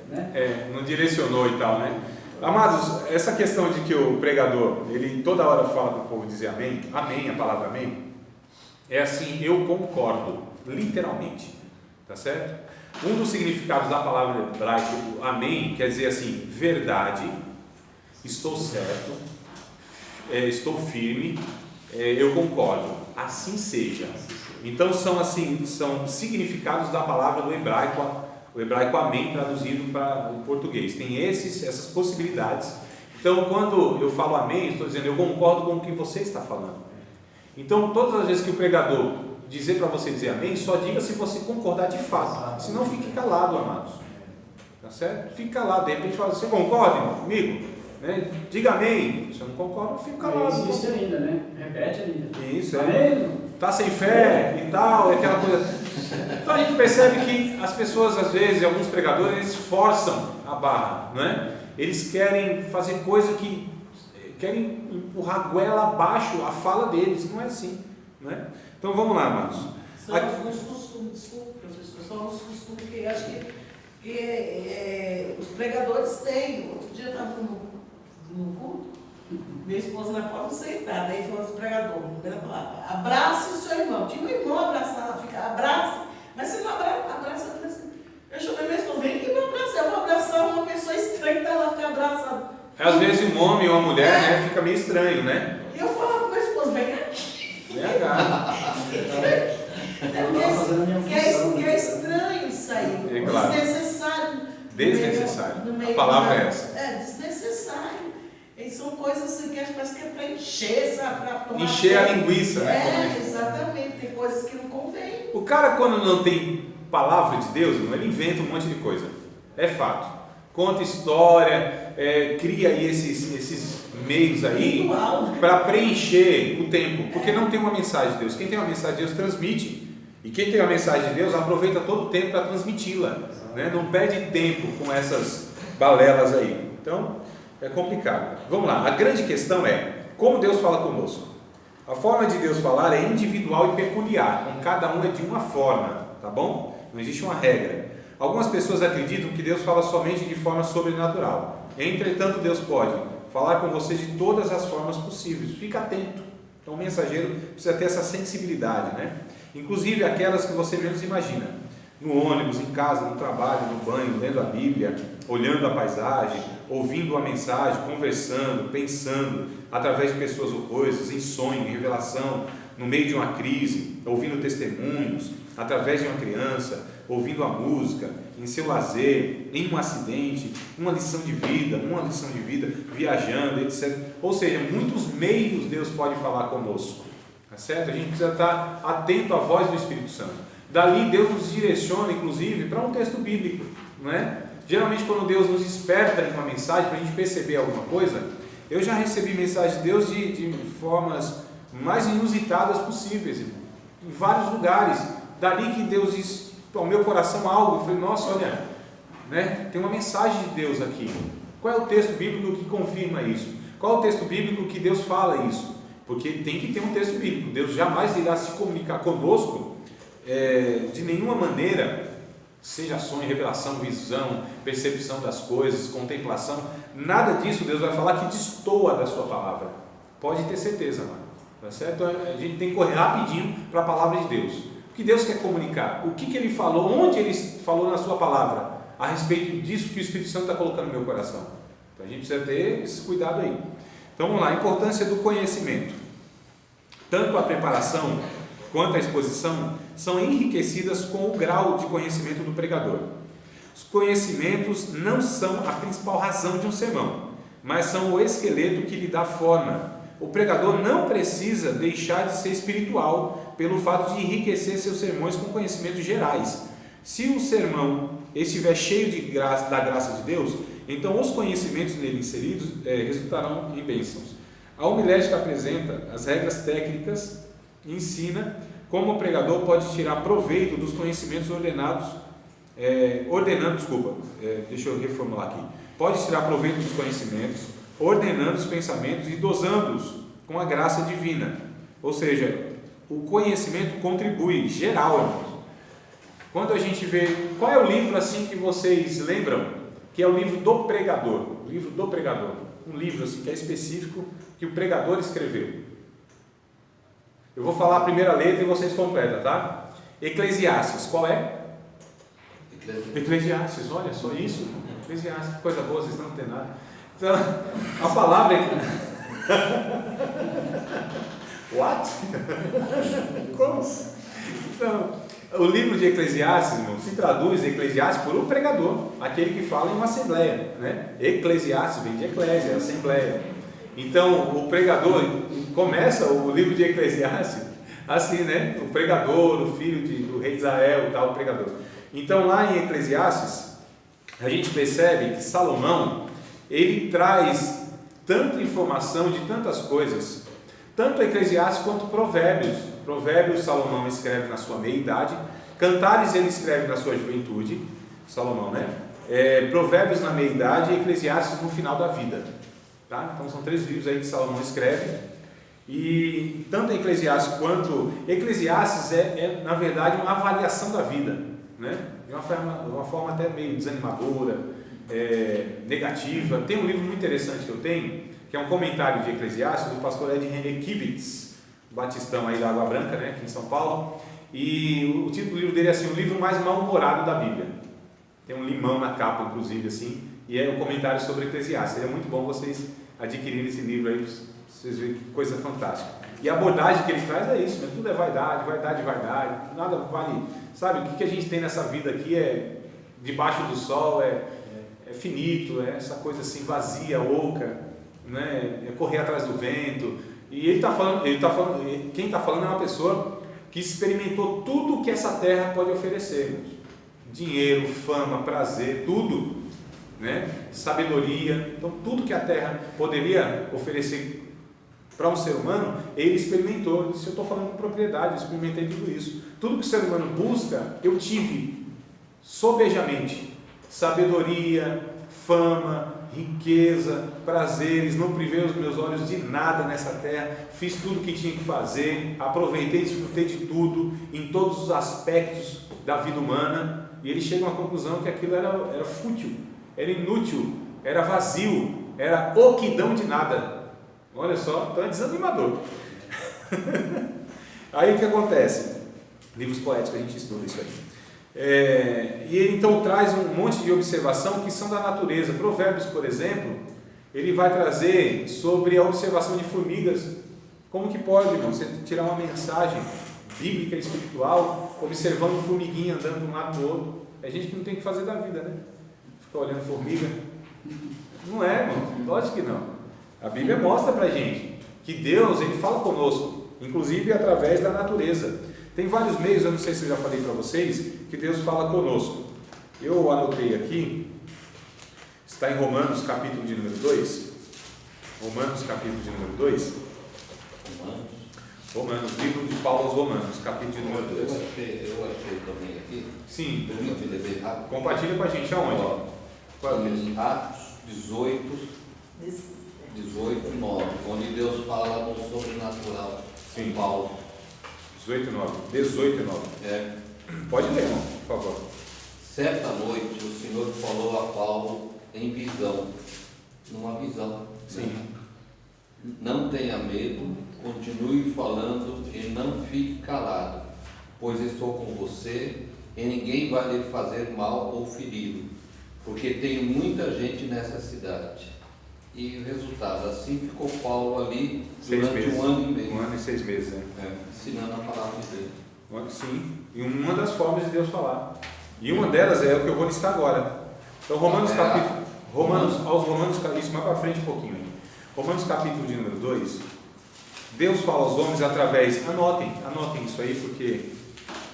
né? Não direcionou e tal, né? Amados, essa questão de que o pregador, ele toda hora fala para o povo dizer amém, amém, a palavra amém, é assim, eu concordo, literalmente, tá certo? Um dos significados da palavra hebraica, amém, quer dizer assim, verdade, estou certo, estou firme, eu concordo, assim seja. Então são significados da palavra do hebraico, o hebraico amém traduzido para o português. Tem essas possibilidades. Então quando eu falo amém, estou dizendo eu concordo com o que você está falando. Então todas as vezes que o pregador dizer para você dizer amém, só diga se você concordar de fato. Senão fique calado, amados. Tá certo? Fique calado. De repente fala: você concorda, irmão, comigo? né? Diga amém. Se eu não concordo, eu fico calado. Existe ainda, né? Repete ainda. Isso, Amém? Tá sem fé e tal, é aquela coisa. Então a gente percebe que as pessoas, às vezes, alguns pregadores, eles forçam a barra, né? Eles querem fazer coisa que querem empurrar a goela abaixo a fala deles, não é assim, né? Então vamos lá, amados. São alguns costumes, desculpa, professor, são alguns costumes que acho que os pregadores têm. Outro dia eu estava no culto, minha esposa na porta sentada, aí falou os pregadores, abrace o seu irmão. Tinha um irmão abraçado, fica, abraça, mas você não abraça, eu falei assim, eu chamei minha esposa, vem que eu vou abraçar, eu vou abraçar uma pessoa estranha que está lá, fica abraçada. Às vezes um homem ou uma mulher, né, fica meio estranho, né? E eu falava com minha esposa, vem aqui. Vem cá. Que é estranho isso aí, É claro. desnecessário. Desnecessário. No meio A palavra da- é essa. É, desnecessário. E são coisas assim que parece que é para encher, sabe? Pra tomar Encher a conta. linguiça, né? É, exatamente. Tem coisas que não convém. O cara, quando não tem palavra de Deus, irmão, ele inventa um monte de coisa. É fato. Conta história, cria aí esses meios aí Ritual, né? para preencher o tempo, porque não tem uma mensagem de Deus. Quem tem uma mensagem de Deus transmite, e quem tem uma mensagem de Deus aproveita todo o tempo para transmiti-la, né? Não perde tempo com essas balelas aí. Então é complicado. Vamos lá, a grande questão é como Deus fala conosco. A forma de Deus falar é individual e peculiar, com cada um é de uma forma, tá bom? Não existe uma regra. Algumas pessoas acreditam que Deus fala somente de forma sobrenatural. Entretanto, Deus pode falar com você de todas as formas possíveis. Fica atento. Então, o mensageiro precisa ter essa sensibilidade, né? Inclusive aquelas que você menos imagina. No ônibus, em casa, no trabalho, no banho, lendo a Bíblia, olhando a paisagem, ouvindo uma mensagem, conversando, pensando, através de pessoas ou coisas, em sonho, em revelação, no meio de uma crise, ouvindo testemunhos, através de uma criança, ouvindo a música, em seu lazer, em um acidente, uma lição de vida, viajando, etc. Ou seja, muitos meios Deus pode falar conosco, tá certo? A gente precisa estar atento à voz do Espírito Santo. Dali Deus nos direciona, inclusive, para um texto bíblico, não é? Geralmente quando Deus nos desperta em uma mensagem para a gente perceber alguma coisa, eu já recebi mensagem de Deus de formas mais inusitadas possíveis, em vários lugares. Dali que Deus diz ao meu coração algo, eu falei, nossa, olha, né, tem uma mensagem de Deus aqui. Qual é o texto bíblico que confirma isso? Qual é o texto bíblico que Deus fala isso? Porque tem que ter um texto bíblico. Deus jamais irá se comunicar conosco de nenhuma maneira, seja sonho, revelação, visão, percepção das coisas, contemplação, nada disso Deus vai falar que destoa da sua palavra. Pode ter certeza, mano. Tá certo? A gente tem que correr rapidinho para a palavra de Deus. O que Deus quer comunicar? O que Ele falou? Onde Ele falou na sua palavra? A respeito disso que o Espírito Santo está colocando no meu coração. Então a gente precisa ter esse cuidado aí. Então vamos lá, a importância do conhecimento. Tanto a preparação quanto a exposição são enriquecidas com o grau de conhecimento do pregador. Os conhecimentos não são a principal razão de um sermão, mas são o esqueleto que lhe dá forma. O pregador não precisa deixar de ser espiritual pelo fato de enriquecer seus sermões com conhecimentos gerais. Se o sermão estiver cheio da graça de Deus, então os conhecimentos nele inseridos resultarão em bênçãos. A homilética apresenta as regras técnicas e ensina como o pregador pode tirar proveito dos conhecimentos deixa eu reformular aqui. Pode tirar proveito dos conhecimentos, ordenando os pensamentos e dosando-os com a graça divina. Ou seja, o conhecimento contribui, geral, irmãos. Quando a gente vê, qual é o livro assim que vocês lembram? Que é o livro do pregador. O livro do pregador. Um livro assim que é específico, que o pregador escreveu. Eu vou falar a primeira letra e vocês completam, tá? Eclesiastes, qual é? Eclesiastes, olha só isso. Eclesiastes, que coisa boa, vocês não têm nada. Então, a palavra é... What? Como? Então, o livro de Eclesiastes, irmão, se traduz Eclesiastes por um pregador, aquele que fala em uma assembleia, né? Eclesiastes vem de eclésia, assembleia. Então, o pregador começa o livro de Eclesiastes assim, né? O pregador, o filho do rei de Israel, tal, o pregador. Então, lá em Eclesiastes, a gente percebe que Salomão, ele traz tanta informação de tantas coisas, tanto Eclesiastes quanto Provérbios. Provérbios Salomão escreve na sua meia-idade, Cantares ele escreve na sua juventude, Salomão, né? Provérbios na meia-idade e Eclesiastes no final da vida, tá? Então são 3 livros aí que Salomão escreve, e tanto Eclesiastes quanto Eclesiastes na verdade uma avaliação da vida, né? De uma forma até meio desanimadora, negativa. Tem um livro muito interessante que eu tenho, que é um comentário de Eclesiastes do pastor Ed René Kivitz, batistão aí da Água Branca, né, aqui em São Paulo, e o título do livro dele é assim, o livro mais mal-humorado da Bíblia. Tem um limão na capa, inclusive, assim, e é um comentário sobre Eclesiastes. Seria muito bom vocês adquirirem esse livro aí, vocês verem que coisa fantástica. E a abordagem que ele traz é isso, tudo é vaidade, nada vale, sabe, o que a gente tem nessa vida aqui é debaixo do sol, é finito, é essa coisa assim vazia, oca, né? É correr atrás do vento. E ele está falando, quem está falando é uma pessoa que experimentou tudo que essa terra pode oferecer, irmãos. Dinheiro, fama, prazer, tudo, né? Sabedoria, então tudo que a terra poderia oferecer para um ser humano, ele experimentou. Isso eu estou falando com propriedade, eu experimentei tudo isso. Tudo que o ser humano busca, eu tive sobejamente. Sabedoria, fama, riqueza, prazeres, não privei os meus olhos de nada nessa terra, fiz tudo o que tinha que fazer, aproveitei, desfrutei de tudo, em todos os aspectos da vida humana, e ele chega a uma conclusão que aquilo era fútil, era inútil, era vazio, era oquidão de nada. Olha só, então é desanimador. Aí o que acontece? Livros poéticos, a gente estuda isso aí. E ele então traz um monte de observação que são da natureza. Provérbios, por exemplo, ele vai trazer sobre a observação de formigas. Como que pode, irmão, você tirar uma mensagem bíblica, espiritual, observando formiguinha andando de um lado para o outro? É gente que não tem o que fazer da vida, né? Ficar olhando formiga. Não é, irmão, lógico que não. A Bíblia mostra pra gente que Deus, ele fala conosco, inclusive através da natureza. Tem vários meios, eu não sei se eu já falei para vocês, que Deus fala conosco. Eu anotei aqui, está em Romanos, capítulo de número 2. Romanos, capítulo de número 2. Romanos, livro de Paulo aos Romanos, capítulo de número 2. Eu achei também aqui. Sim. Compartilha bem rápido. Compartilha com a gente aonde? Qual é o texto? Atos 18, 9, onde Deus fala no sobrenatural. Sim. Paulo. 18 e 9. 18 e 9. Pode ler, irmão, por favor. Certa noite o Senhor falou a Paulo em visão, numa visão. Sim. Né? Não tenha medo, continue falando e não fique calado, pois estou com você e ninguém vai lhe fazer mal ou feri-lo, porque tem muita gente nessa cidade. E o resultado, assim ficou Paulo ali durante 1 ano e meio. 1 ano e 6 meses, ensinando a palavra de Deus. Sim, e uma das formas de Deus falar. E uma delas é o que eu vou listar agora. Então, aos Romanos, isso mais para frente um pouquinho. Romanos capítulo de número 2, Deus fala aos homens através, anotem isso aí, porque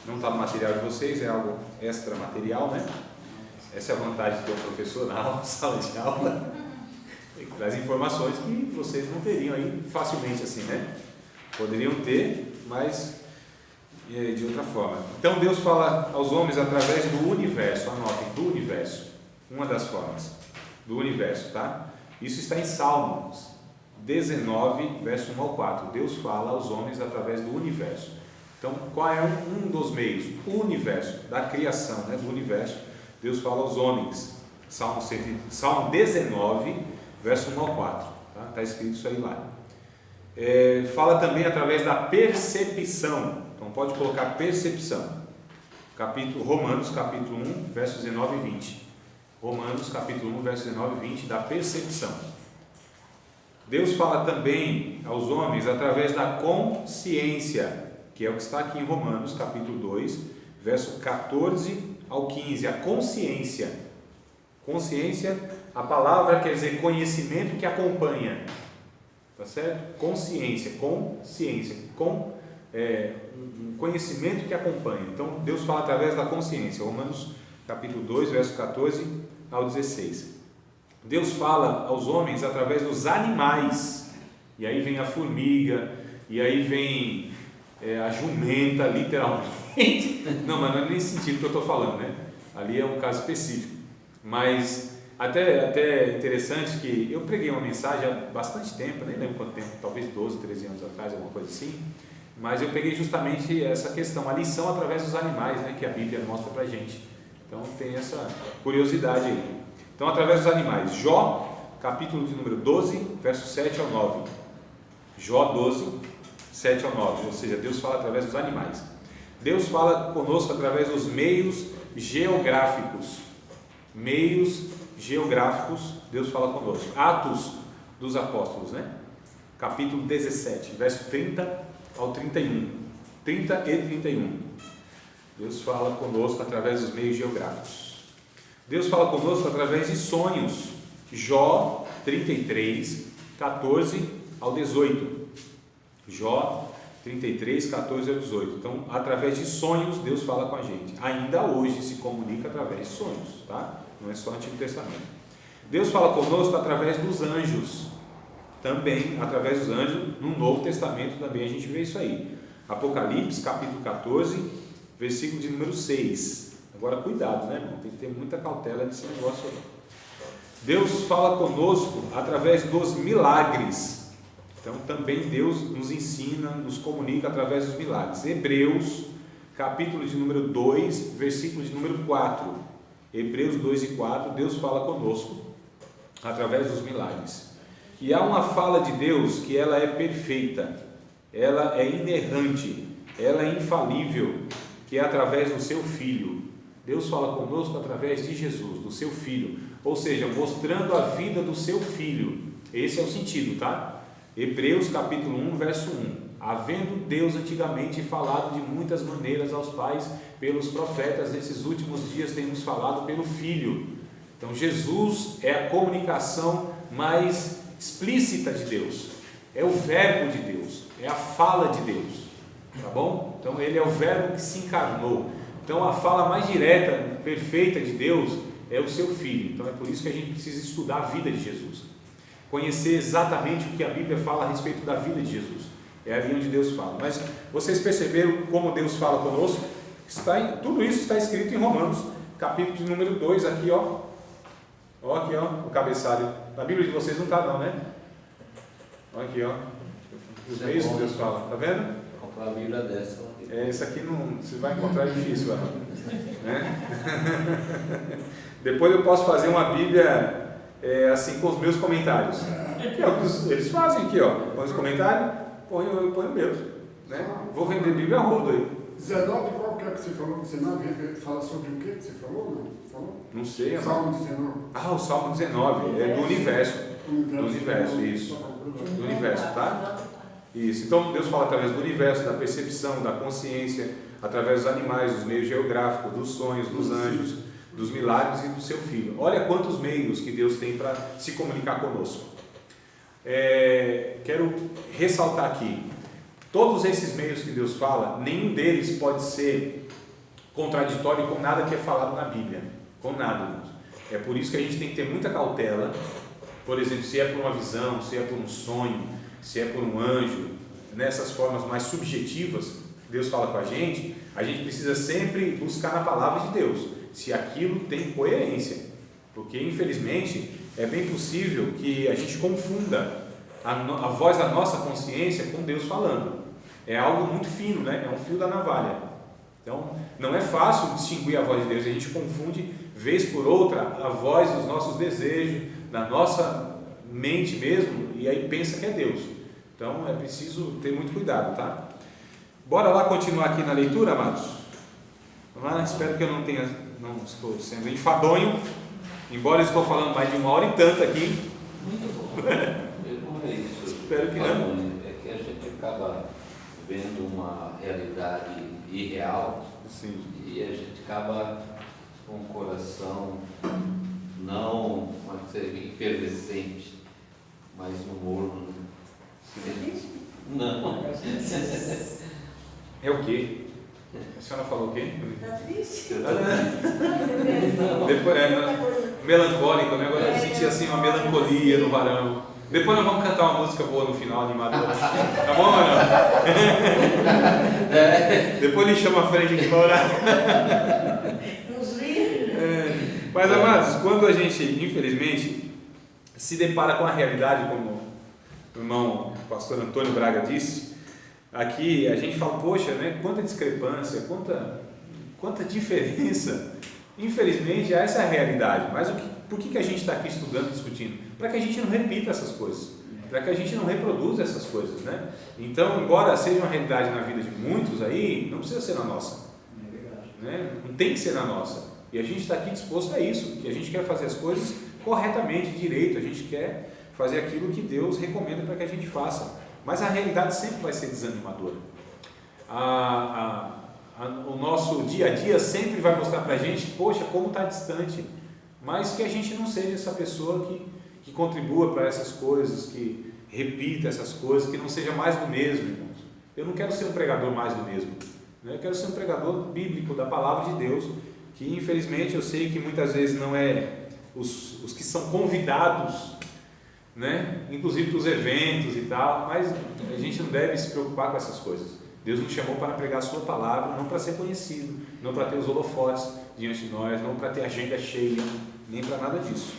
não está no material de vocês, é algo extra material, né? Essa é a vantagem de ter um professor na aula, sala de aula, ele traz informações que vocês não teriam aí facilmente assim, né? Poderiam ter, mas de outra forma. Então Deus fala aos homens através do universo, anotem, do universo, uma das formas, do universo, tá? Isso está em Salmos 19, verso 1 ao 4. Deus fala aos homens através do universo. Então, qual é um dos meios? O universo, da criação, né, do universo. Deus fala aos homens. Salmo 19, verso 1 ao 4. Está escrito isso aí lá. Fala também através da percepção. Então, pode colocar percepção. Romanos, capítulo 1, versos 19 e 20. Romanos, capítulo 1, versos 19 e 20, da percepção. Deus fala também aos homens através da consciência, que é o que está aqui em Romanos, capítulo 2, verso 14 ao 15, a consciência. Consciência, a palavra quer dizer conhecimento que acompanha, tá certo? Consciência, um conhecimento que acompanha. Então, Deus fala através da consciência. Romanos, capítulo 2, verso 14 ao 16. Deus fala aos homens através dos animais, e aí vem a formiga, e aí vem a jumenta, literalmente. Não, mas não é nesse sentido que eu estou falando, né? Ali é um caso específico. Mas até interessante que eu preguei uma mensagem há bastante tempo, nem lembro quanto tempo, talvez 12, 13 anos atrás, alguma coisa assim. Mas eu peguei justamente essa questão, a lição através dos animais, né, que a Bíblia mostra pra gente. Então tem essa curiosidade aí. Então, através dos animais. Jó, capítulo de número 12, versos 7 ao 9. Jó 12, 7 ao 9. Ou seja, Deus fala através dos animais. Deus fala conosco através dos meios geográficos. Meios geográficos, Deus fala conosco. Atos dos Apóstolos, né? Capítulo 17, verso 30 ao 31. 30 e 31. Deus fala conosco através dos meios geográficos. Deus fala conosco através de sonhos. Jó 33, 14 ao 18. Jó 33, 14 ao 18. Então, através de sonhos, Deus fala com a gente. Ainda hoje se comunica através de sonhos, tá? Não é só Antigo Testamento. Deus fala conosco através dos anjos. Também, através dos anjos, no Novo Testamento também a gente vê isso aí. Apocalipse, capítulo 14, versículo de número 6. Agora, cuidado, né, irmão? Tem que ter muita cautela nesse negócio aí. Deus fala conosco através dos milagres. Então, também Deus nos ensina, nos comunica através dos milagres. Hebreus, capítulo de número 2, versículo de número 4. Hebreus 2 e 4, Deus fala conosco através dos milagres. E há uma fala de Deus que ela é perfeita, ela é inerrante, ela é infalível, que é através do seu Filho. Deus fala conosco através de Jesus, do seu Filho, ou seja, mostrando a vida do seu Filho. Esse é o sentido, tá? Hebreus capítulo 1, verso 1. Havendo Deus antigamente falado de muitas maneiras aos pais pelos profetas, nesses últimos dias temos falado pelo Filho. Então Jesus é a comunicação mais explícita de Deus, é o verbo de Deus, é a fala de Deus, tá bom? Então ele é o verbo que se encarnou. Então a fala mais direta, perfeita de Deus é o seu Filho. Então é por isso que a gente precisa estudar a vida de Jesus, conhecer exatamente o que a Bíblia fala a respeito da vida de Jesus. É ali onde Deus fala. Mas vocês perceberam como Deus fala conosco? Tudo isso está escrito em Romanos, capítulo de número 2, aqui ó. Ó aqui ó, o cabeçalho. Na Bíblia de vocês não está não, né? Olha aqui ó, os meios que Deus fala, tá vendo? Comprar a Bíblia dessa. Isso aqui não, você vai encontrar difícil, né? Depois eu posso fazer uma Bíblia assim com os meus comentários. Que é o que eles fazem aqui, ó. Põe os comentários, eu ponho meus, né? Vou vender Bíblia a rodo aí. 19, qual que é que você falou? 19 fala sobre o que você falou? Não? Falou? Não sei. Salmo 19. Ah, o Salmo 19 é do universo. Do universo, isso. Do universo, tá? Isso. Então Deus fala através do universo, da percepção, da consciência, através dos animais, dos meios geográficos, dos sonhos, dos anjos, dos milagres e do seu Filho. Olha quantos meios que Deus tem para se comunicar conosco. Quero ressaltar aqui, todos esses meios que Deus fala, nenhum deles pode ser contraditório com nada que é falado na Bíblia, com nada, irmãos. É por isso que a gente tem que ter muita cautela, por exemplo, se é por uma visão, se é por um sonho, se é por um anjo, nessas formas mais subjetivas, Deus fala com a gente precisa sempre buscar na palavra de Deus, se aquilo tem coerência, porque infelizmente é bem possível que a gente confunda a voz da nossa consciência com Deus falando. É algo muito fino, né? É um fio da navalha. Então, não é fácil distinguir a voz de Deus, a gente confunde, vez por outra, a voz dos nossos desejos, da nossa mente mesmo, e aí pensa que é Deus. Então, é preciso ter muito cuidado, tá? Bora lá continuar aqui na leitura, amados? Vamos lá, espero que eu não estou sendo enfadonho, embora eu estou falando mais de 1 hora e tanto aqui. Não é isso. Espero que não. É que a gente acaba vendo uma realidade irreal. Sim. E a gente acaba com o coração não efervescente, mas no morno. Não. É o quê? A senhora falou o quê? Está triste? Depois, melancólico, né? Agora eu senti assim uma melancolia no varão. Depois nós vamos cantar uma música boa no final, animadora. Tá bom ou não? Depois ele chama a frente aqui para orar. Mas, amados, quando a gente, infelizmente, se depara com a realidade, como o irmão pastor Antônio Braga disse, aqui a gente fala, poxa, né? Quanta discrepância, quanta diferença. Infelizmente, essa é a realidade. Mas por que a gente está aqui estudando, discutindo? Para que a gente não repita essas coisas, para que a gente não reproduza essas coisas, né? Então, embora seja uma realidade na vida de muitos aí, não precisa ser na nossa, né? Não tem que ser na nossa. E a gente está aqui disposto a isso, que a gente quer fazer as coisas corretamente, direito, a gente quer fazer aquilo que Deus recomenda para que a gente faça. Mas a realidade sempre vai ser desanimadora. O nosso dia a dia sempre vai mostrar para a gente, poxa, como está distante, mas que a gente não seja essa pessoa que contribua para essas coisas, que repita essas coisas, que não seja mais do mesmo, irmãos. Eu não quero ser um pregador mais do mesmo, né? Eu quero ser um pregador bíblico da palavra de Deus, que infelizmente eu sei que muitas vezes não é os que são convidados, né? Inclusive para os eventos e tal, mas a gente não deve se preocupar com essas coisas. Deus nos chamou para pregar a sua palavra, não para ser conhecido, não para ter os holofotes diante de nós, não para ter agenda cheia, nem para nada disso.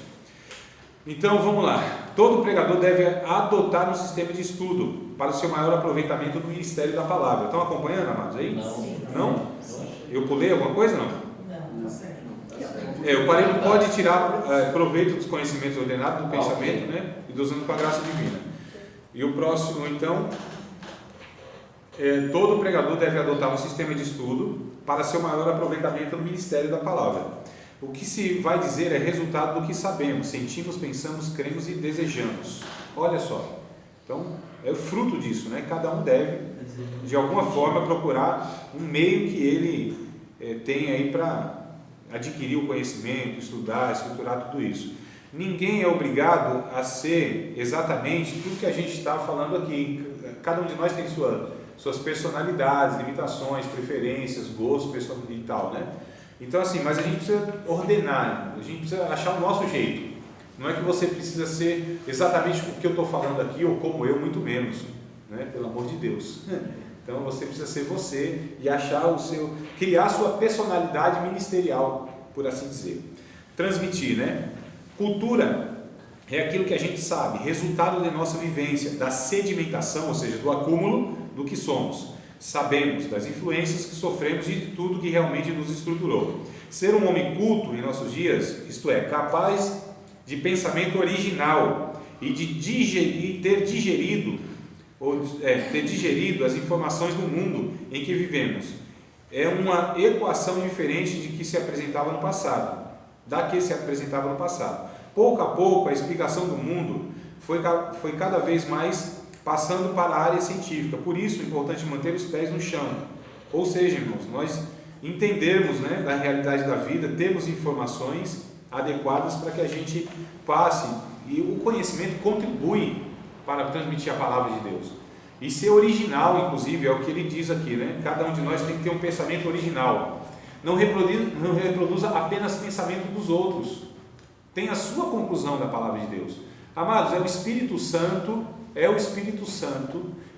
Então vamos lá, todo pregador deve adotar um sistema de estudo para o seu maior aproveitamento do ministério da palavra. Estão acompanhando, amados, aí? Não? Eu pulei alguma coisa, não? Não sei. O parente pode tirar proveito dos conhecimentos ordenados do pensamento, né? E dos usando com a graça divina. E o próximo, então, todo pregador deve adotar um sistema de estudo para seu maior aproveitamento no ministério da palavra. O que se vai dizer é resultado do que sabemos, sentimos, pensamos, cremos e desejamos. Olha só, então é o fruto disso, né? Cada um deve, de alguma forma, procurar um meio que ele tem aí para adquirir o conhecimento, estudar, estruturar tudo isso. Ninguém é obrigado a ser exatamente tudo que a gente está falando aqui. Cada um de nós tem suas personalidades, limitações, preferências, gostos e tal, né? Então assim, mas a gente precisa ordenar, a gente precisa achar o nosso jeito. Não é que você precisa ser exatamente o que eu estou falando aqui, ou como eu, muito menos, né? Pelo amor de Deus. Então você precisa ser você e achar criar a sua personalidade ministerial, por assim dizer. Transmitir, né? Cultura é aquilo que a gente sabe, resultado da nossa vivência, da sedimentação, ou seja, do acúmulo do que somos. Sabemos das influências que sofremos e de tudo que realmente nos estruturou. Ser um homem culto em nossos dias, isto é, capaz de pensamento original e de ter digerido as informações do mundo em que vivemos, é uma equação diferente da que se apresentava no passado. Pouco a pouco, a explicação do mundo foi cada vez mais passando para a área científica. Por isso é importante manter os pés no chão. Ou seja, irmãos, nós entendermos, né, da realidade da vida, temos informações adequadas para que a gente passe, e o conhecimento contribui para transmitir a palavra de Deus. E ser original, inclusive, é o que ele diz aqui, né? Cada um de nós tem que ter um pensamento original. Não reproduza apenas pensamento dos outros. Tenha a sua conclusão da palavra de Deus. Amados, é o Espírito Santo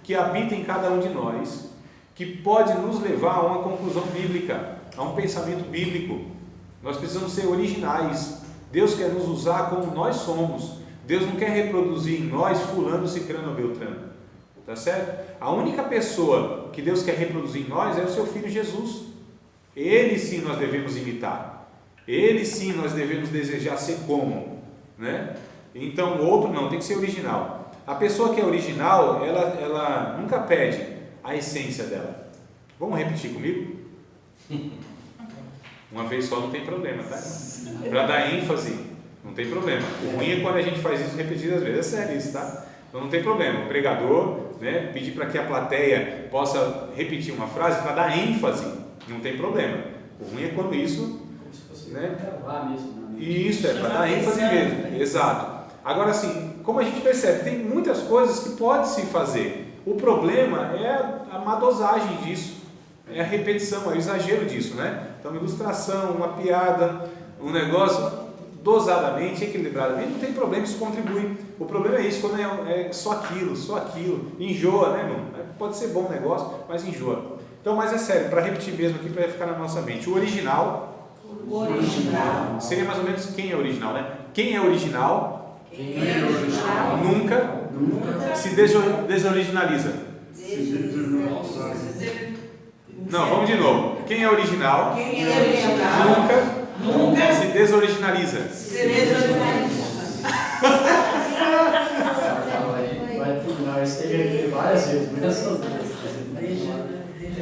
que habita em cada um de nós, que pode nos levar a uma conclusão bíblica, a um pensamento bíblico. Nós precisamos ser originais. Deus quer nos usar como nós somos. Deus não quer reproduzir em nós fulano, cicrano ou beltrano. Tá certo? A única pessoa que Deus quer reproduzir em nós é o seu Filho Jesus. Ele sim nós devemos imitar. Ele sim nós devemos desejar ser como, né? Então o outro não, tem que ser original. A pessoa que é original, ela nunca perde a essência dela. Vamos repetir comigo? Uma vez só não tem problema, tá? Para dar ênfase, não tem problema. O ruim é quando a gente faz isso repetidas vezes. É sério isso, tá? Então não tem problema. O pregador, né, pedir para que a plateia possa repetir uma frase para dar ênfase, não tem problema. O ruim é quando isso, né? E isso é para dar ênfase mesmo. Exato. Agora assim, como a gente percebe, tem muitas coisas que pode se fazer. O problema é a má dosagem disso, é a repetição, é o exagero disso, né? Então, uma ilustração, uma piada, um negócio, dosadamente, equilibradamente, não tem problema, isso contribui. O problema é isso, quando é só aquilo, enjoa, né, irmão? Pode ser bom negócio, mas enjoa. Então, mas é sério, para repetir mesmo aqui, para ficar na nossa mente, o original seria mais ou menos quem é original, né? Quem é original, nunca se desoriginaliza. Não, vamos de novo. Quem é original, nunca se desoriginaliza. Vai terminar isso aí várias vezes, mas essas duas.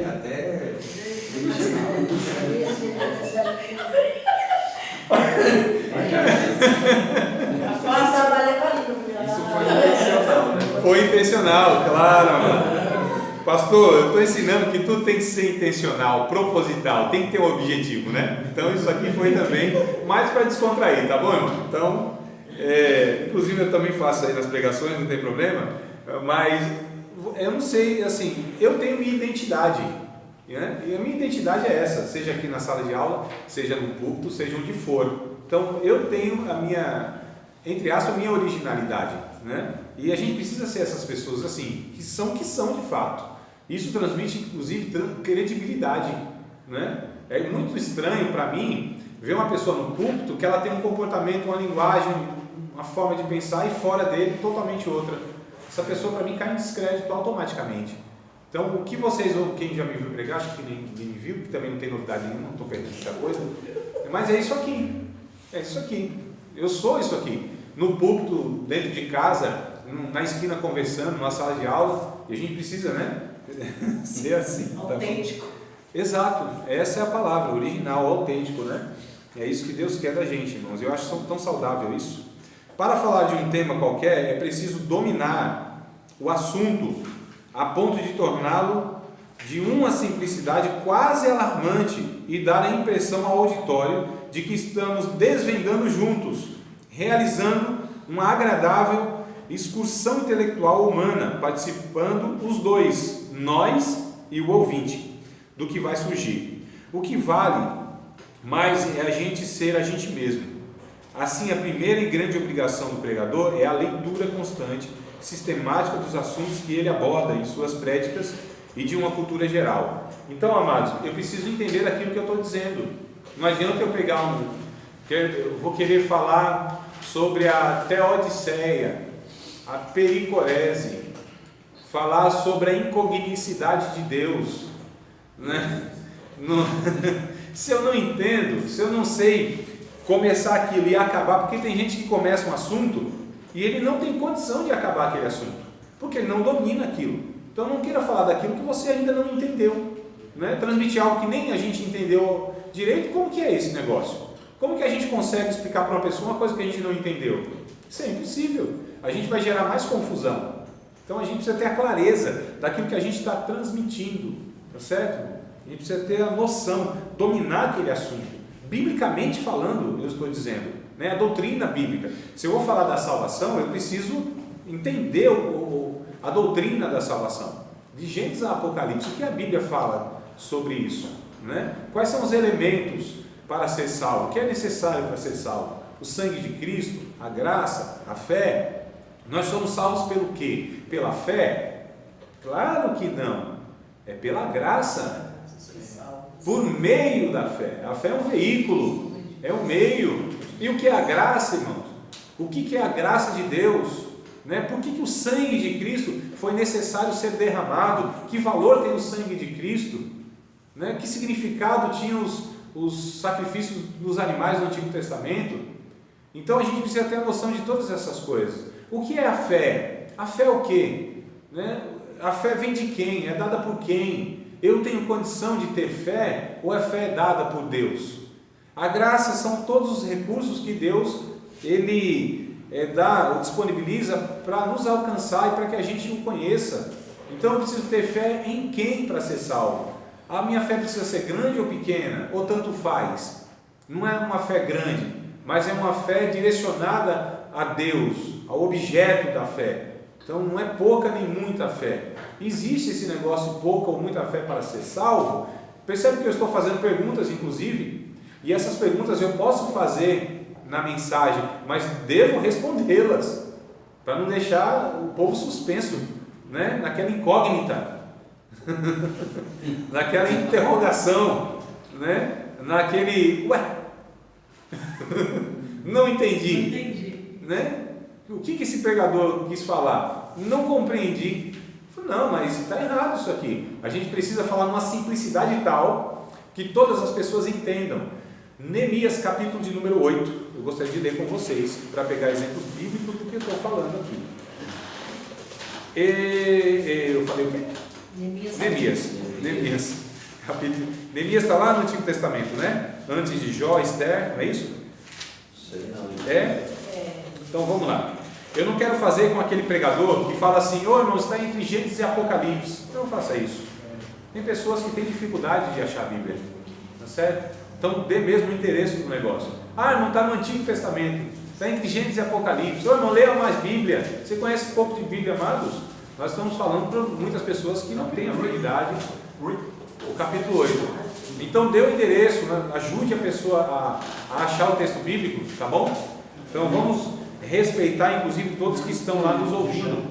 Até Isso foi intencional, né? Foi intencional, claro, mano. Pastor, eu estou ensinando que tudo tem que ser intencional, proposital, tem que ter um objetivo, né? Então isso aqui foi também mais para descontrair, tá bom, irmão? Então, inclusive eu também faço aí nas pregações, não tem problema, mas eu não sei, assim, eu tenho minha identidade, né? E a minha identidade é essa, seja aqui na sala de aula, seja no púlpito, seja onde for. Então eu tenho a minha, entre aspas, a minha originalidade, né? E a gente precisa ser essas pessoas assim, que são de fato. Isso transmite, inclusive, credibilidade, né? É muito estranho para mim ver uma pessoa no púlpito que ela tem um comportamento, uma linguagem, uma forma de pensar e fora dele totalmente outra. Essa pessoa para mim cai em descrédito automaticamente. Então, o que vocês, ou quem já me viu pregar, acho que ninguém me viu, que também não tem novidade nenhuma, não estou perdendo muita coisa, mas é isso aqui. É isso aqui. Eu sou isso aqui. No púlpito, dentro de casa, na esquina conversando, numa sala de aula, e a gente precisa, né? Ser assim. Autêntico. Tá? Exato. Essa é a palavra, original, autêntico, né? É isso que Deus quer da gente, irmãos. Eu acho tão saudável isso. Para falar de um tema qualquer, é preciso dominar o assunto a ponto de torná-lo de uma simplicidade quase alarmante e dar a impressão ao auditório de que estamos desvendando juntos, realizando uma agradável excursão intelectual humana, participando os dois, nós e o ouvinte, do que vai surgir. O que vale mais é a gente ser a gente mesmo. Assim, a primeira e grande obrigação do pregador é a leitura constante, sistemática dos assuntos que ele aborda em suas prédicas e de uma cultura geral. Então, amados, eu preciso entender aquilo que eu estou dizendo. Não adianta eu pegar eu vou querer falar sobre a Teodiceia, a pericorese, falar sobre a incognicidade de Deus, né? Se eu não entendo, se eu não sei começar aquilo e acabar, porque tem gente que começa um assunto e ele não tem condição de acabar aquele assunto, porque ele não domina aquilo. Então não queira falar daquilo que você ainda não entendeu, né? Transmitir algo que nem a gente entendeu direito. Como que é esse negócio? Como que a gente consegue explicar para uma pessoa uma coisa que a gente não entendeu? Isso é impossível. A gente vai gerar mais confusão. Então a gente precisa ter a clareza daquilo que a gente está transmitindo, tá certo? A gente precisa ter a noção, dominar aquele assunto. Biblicamente falando, eu estou dizendo, né? A doutrina bíblica. Se eu vou falar da salvação, eu preciso entender a doutrina da salvação. De Gênesis a Apocalipse, o que a Bíblia fala sobre isso, né? Quais são os elementos para ser salvo? O que é necessário para ser salvo? O sangue de Cristo, a graça, a fé. Nós somos salvos pelo quê? Pela fé? Claro que não. É pela graça. Por meio da fé. A fé é um veículo, é um meio. E o que é a graça, irmãos? O que é a graça de Deus? Né? Por que o sangue de Cristo foi necessário ser derramado? Que valor tem o sangue de Cristo? Né? Que significado tinham os sacrifícios dos animais no Antigo Testamento? Então a gente precisa ter a noção de todas essas coisas. O que é a fé? A fé é o quê? Né? A fé vem de quem? É dada por quem? Eu tenho condição de ter fé ou a fé é dada por Deus? A graça são todos os recursos que Deus ele dá ou disponibiliza para nos alcançar e para que a gente o conheça. Então eu preciso ter fé em quem para ser salvo? A minha fé precisa ser grande ou pequena? Ou tanto faz? Não é uma fé grande, mas é uma fé direcionada a Deus, ao objeto da fé. Então não é pouca nem muita fé. Existe esse negócio pouca ou muita fé para ser salvo? Percebe que eu estou fazendo perguntas, inclusive, e essas perguntas eu posso fazer na mensagem, mas devo respondê-las, para não deixar o povo suspenso, né? Naquela incógnita, naquela interrogação, né? Naquele, ué, não entendi, né? O que esse pregador quis falar? Não compreendi. Não, mas está errado isso aqui. A gente precisa falar numa simplicidade tal que todas as pessoas entendam. Neemias, capítulo de número 8. Eu gostaria de ler com vocês, para pegar exemplos bíblicos do que eu estou falando aqui. Eu falei o quê? Neemias. Neemias está lá no Antigo Testamento, né? Antes de Jó, Esther, não é isso? Sei não. É? Então vamos lá. Eu não quero fazer com aquele pregador que fala assim, irmão, está entre Gênesis e Apocalipse. Não faça isso. Tem pessoas que têm dificuldade de achar a Bíblia, tá certo? Então dê mesmo interesse no negócio. Não está no Antigo Testamento, está entre Gênesis e Apocalipse. Não leia mais Bíblia. Você conhece pouco de Bíblia, amados? Nós estamos falando para muitas pessoas que não têm habilidade. O capítulo 8. Então dê o endereço, né? Ajude a pessoa a achar o texto bíblico, tá bom? Então vamos respeitar inclusive todos que estão lá nos ouvindo.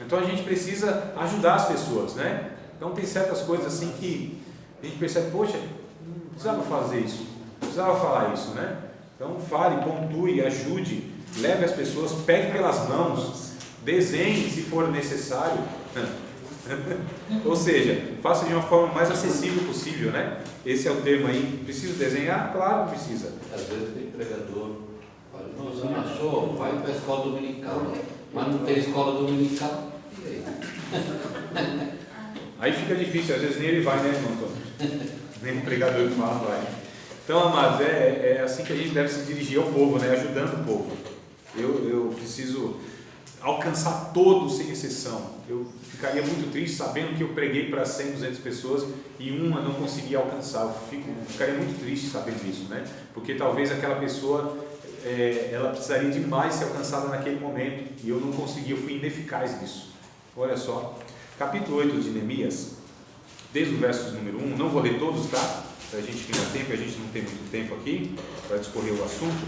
Então a gente precisa ajudar as pessoas, né? Então tem certas coisas assim que a gente percebe, poxa, não precisava fazer isso, não precisava falar isso, né? Então fale, pontue, ajude, leve as pessoas, pegue pelas mãos, desenhe se for necessário. Ou seja, faça de uma forma mais acessível possível, né? Esse é o termo aí. Preciso desenhar? Claro que precisa. Às vezes tem pregador, fala, não, você não achou? Vai para a escola dominical. Mas não tem escola dominical. E aí? Aí fica difícil, às vezes nem ele vai, né, irmão Antônio? Nem o pregador que fala vai. Então, amados, é assim que a gente deve se dirigir ao povo, né? Ajudando o povo. Eu preciso alcançar todos sem exceção. Eu ficaria muito triste sabendo que eu preguei para 100, 200 pessoas e uma não conseguia alcançar. Eu ficaria muito triste sabendo isso, né? Porque talvez aquela pessoa, ela precisaria demais ser alcançada naquele momento e eu não consegui, eu fui ineficaz nisso. Olha só, capítulo 8 de Neemias, desde o verso número 1, não vou ler todos, tá? Para a gente ganhar tempo, a gente não tem muito tempo aqui para discorrer o assunto.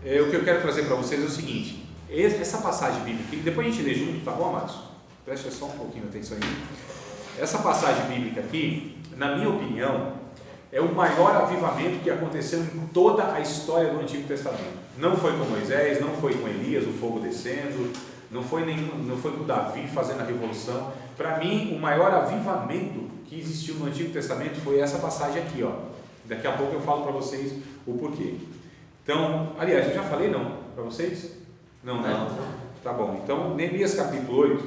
O que eu quero trazer para vocês é o seguinte: essa passagem bíblica, e depois a gente lê junto, tá bom, amados? Preste só um pouquinho de atenção aí. Essa passagem bíblica aqui, na minha opinião, é o maior avivamento que aconteceu em toda a história do Antigo Testamento. Não foi com Moisés, não foi com Elias, o fogo descendo, não foi com Davi fazendo a revolução. Para mim, o maior avivamento que existiu no Antigo Testamento foi essa passagem aqui, ó. Daqui a pouco eu falo para vocês o porquê. Então, aliás, eu já falei não para vocês? Não, né? Não. Tá bom. Então, Neemias capítulo 8,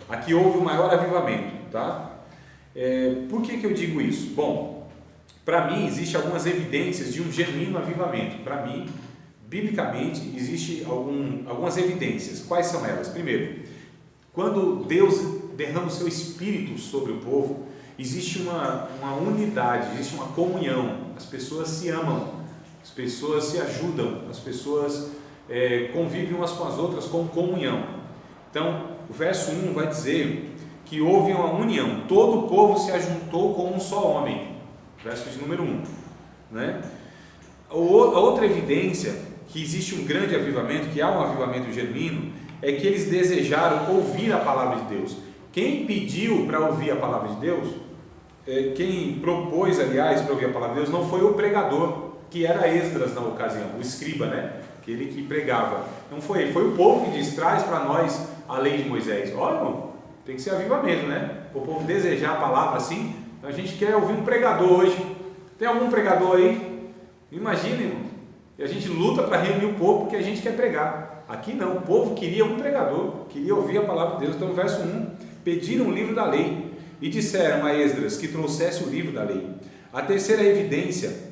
aqui houve o maior avivamento, tá? Por que eu digo isso? Bom, para mim, existem algumas evidências de um genuíno avivamento. Para mim, biblicamente, existem algumas evidências. Quais são elas? Primeiro, quando Deus derrama o seu Espírito sobre o povo, existe uma unidade, existe uma comunhão. As pessoas se amam, as pessoas se ajudam, as pessoas convivem umas com as outras com comunhão. Então, o verso 1 vai dizer que houve uma união, todo o povo se ajuntou como um só homem. Verso de número 1, né? A outra evidência que existe um grande avivamento, que há um avivamento genuíno, é que eles desejaram ouvir a palavra de Deus. Quem pediu para ouvir a palavra de Deus, quem propôs, aliás, para ouvir a palavra de Deus, não foi o pregador, que era Esdras na ocasião, o escriba, né? Aquele que pregava. Não foi ele, foi o povo que diz: traz para nós a lei de Moisés. Olha, irmão, tem que ser avivamento, né? O povo desejar a palavra assim. A gente quer ouvir um pregador hoje. Tem algum pregador aí? Imagina, irmão. E a gente luta para reunir o povo porque a gente quer pregar. Aqui não, o povo queria um pregador, queria ouvir a palavra de Deus. Então, verso 1, pediram o livro da lei e disseram a Esdras que trouxesse o livro da lei. A terceira evidência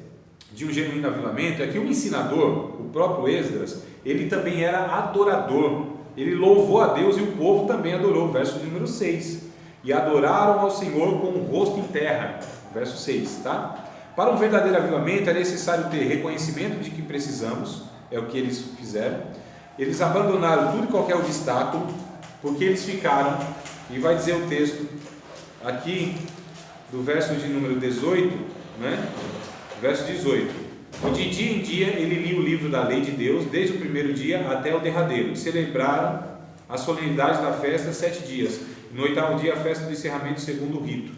de um genuíno avivamento é que o ensinador, o próprio Esdras, ele também era adorador. Ele louvou a Deus e o povo também adorou. Verso número 6. E adoraram ao Senhor com o rosto em terra. Verso 6, tá? Para um verdadeiro avivamento é necessário ter reconhecimento de que precisamos, é o que eles fizeram. Eles abandonaram tudo e qualquer obstáculo, porque eles ficaram, e vai dizer o texto aqui, do verso de número 18, né? Verso 18, De dia em dia ele lia o livro da lei de Deus, desde o primeiro dia até o derradeiro. Celebraram a solenidade da festa 7 dias. No 8º dia a festa do encerramento segundo o rito.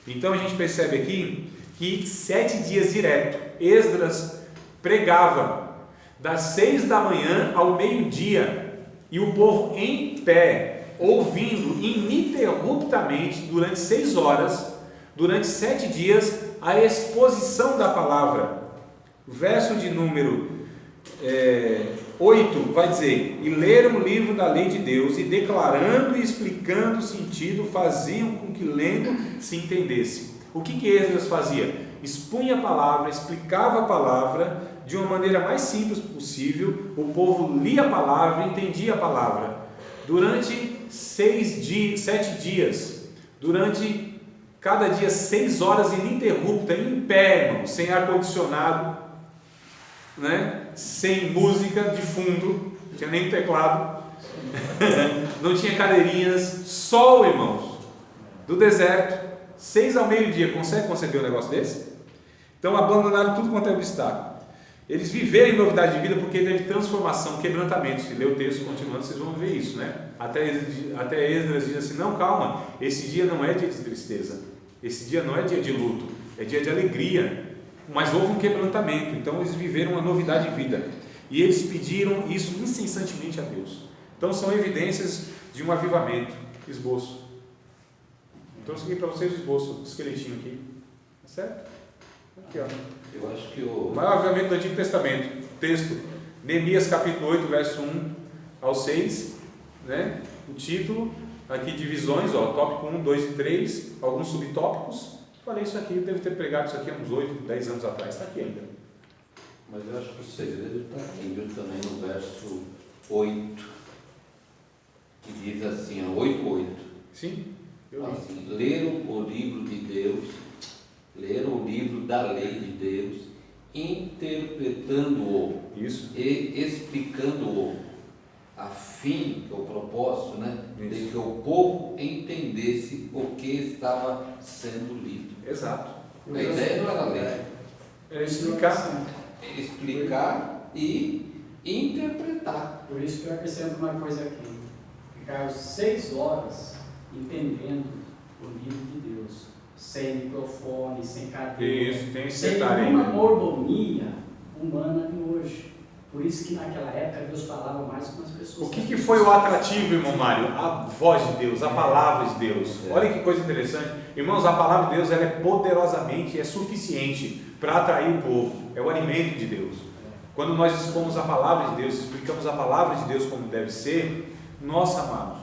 Então a gente percebe aqui que 7 dias direto, Esdras pregava das 6 da manhã ao meio-dia, e o povo em pé, ouvindo ininterruptamente durante 6 horas, durante 7 dias, a exposição da palavra. O verso de número 8 vai dizer: e leram o livro da lei de Deus, e declarando e explicando o sentido, faziam com que lendo se entendesse. O que Esdras fazia? Expunha a palavra, explicava a palavra de uma maneira mais simples possível. O povo lia a palavra, entendia a palavra. Durante 7 dias, durante cada dia 6 horas ininterrupta, em pé, irmão, sem ar-condicionado, né? Sem música de fundo, não tinha nem teclado, não tinha cadeirinhas, sol, irmãos, do deserto, 6 ao meio-dia. Consegue conceber um negócio desse? Então abandonaram tudo quanto é obstáculo. Eles viveram em novidade de vida porque teve transformação, quebrantamento. Se ler o texto continuando, vocês vão ver isso, né? Até Esdras diz assim: não, calma, esse dia não é dia de tristeza, esse dia não é dia de luto, é dia de alegria. Mas houve um quebrantamento, então eles viveram uma novidade de vida, e eles pediram isso incessantemente a Deus. Então são evidências de um avivamento. Esboço. Então eu segui para vocês o esboço, o esqueletinho aqui, tá certo? Aqui, ó. Eu acho que o maior avivamento do Antigo Testamento. Texto: Neemias capítulo 8, verso 1 ao 6, né? O título aqui, divisões, ó, tópico 1, 2 e 3, alguns subtópicos. Falei isso aqui, eu devo ter pregado isso aqui há uns 8, 10 anos atrás, está aqui ainda. Mas eu acho que o segredo está aqui, viu, também no verso 8, que diz assim, 8:8. Sim. Assim, leram o livro de Deus, leram o livro da lei de Deus, interpretando-o e explicando-o, a fim, que é o propósito, né, de que o povo entendesse o que estava sendo lido. Exato. A ideia não era ler, era explicar e interpretar. Por isso que eu acrescento uma coisa aqui: ficar 6 horas entendendo o livro de Deus, sem microfone, sem cadeira, sem nenhuma mordomia humana de hoje. Por isso que naquela época Deus falava mais com as pessoas. O que foi o atrativo, irmão Mário? A voz de Deus, a palavra de Deus. Olha que coisa interessante. Irmãos, a palavra de Deus, ela é poderosamente, é suficiente para atrair o povo. É o alimento de Deus. Quando nós expomos a palavra de Deus, explicamos a palavra de Deus como deve ser, nossa, amados,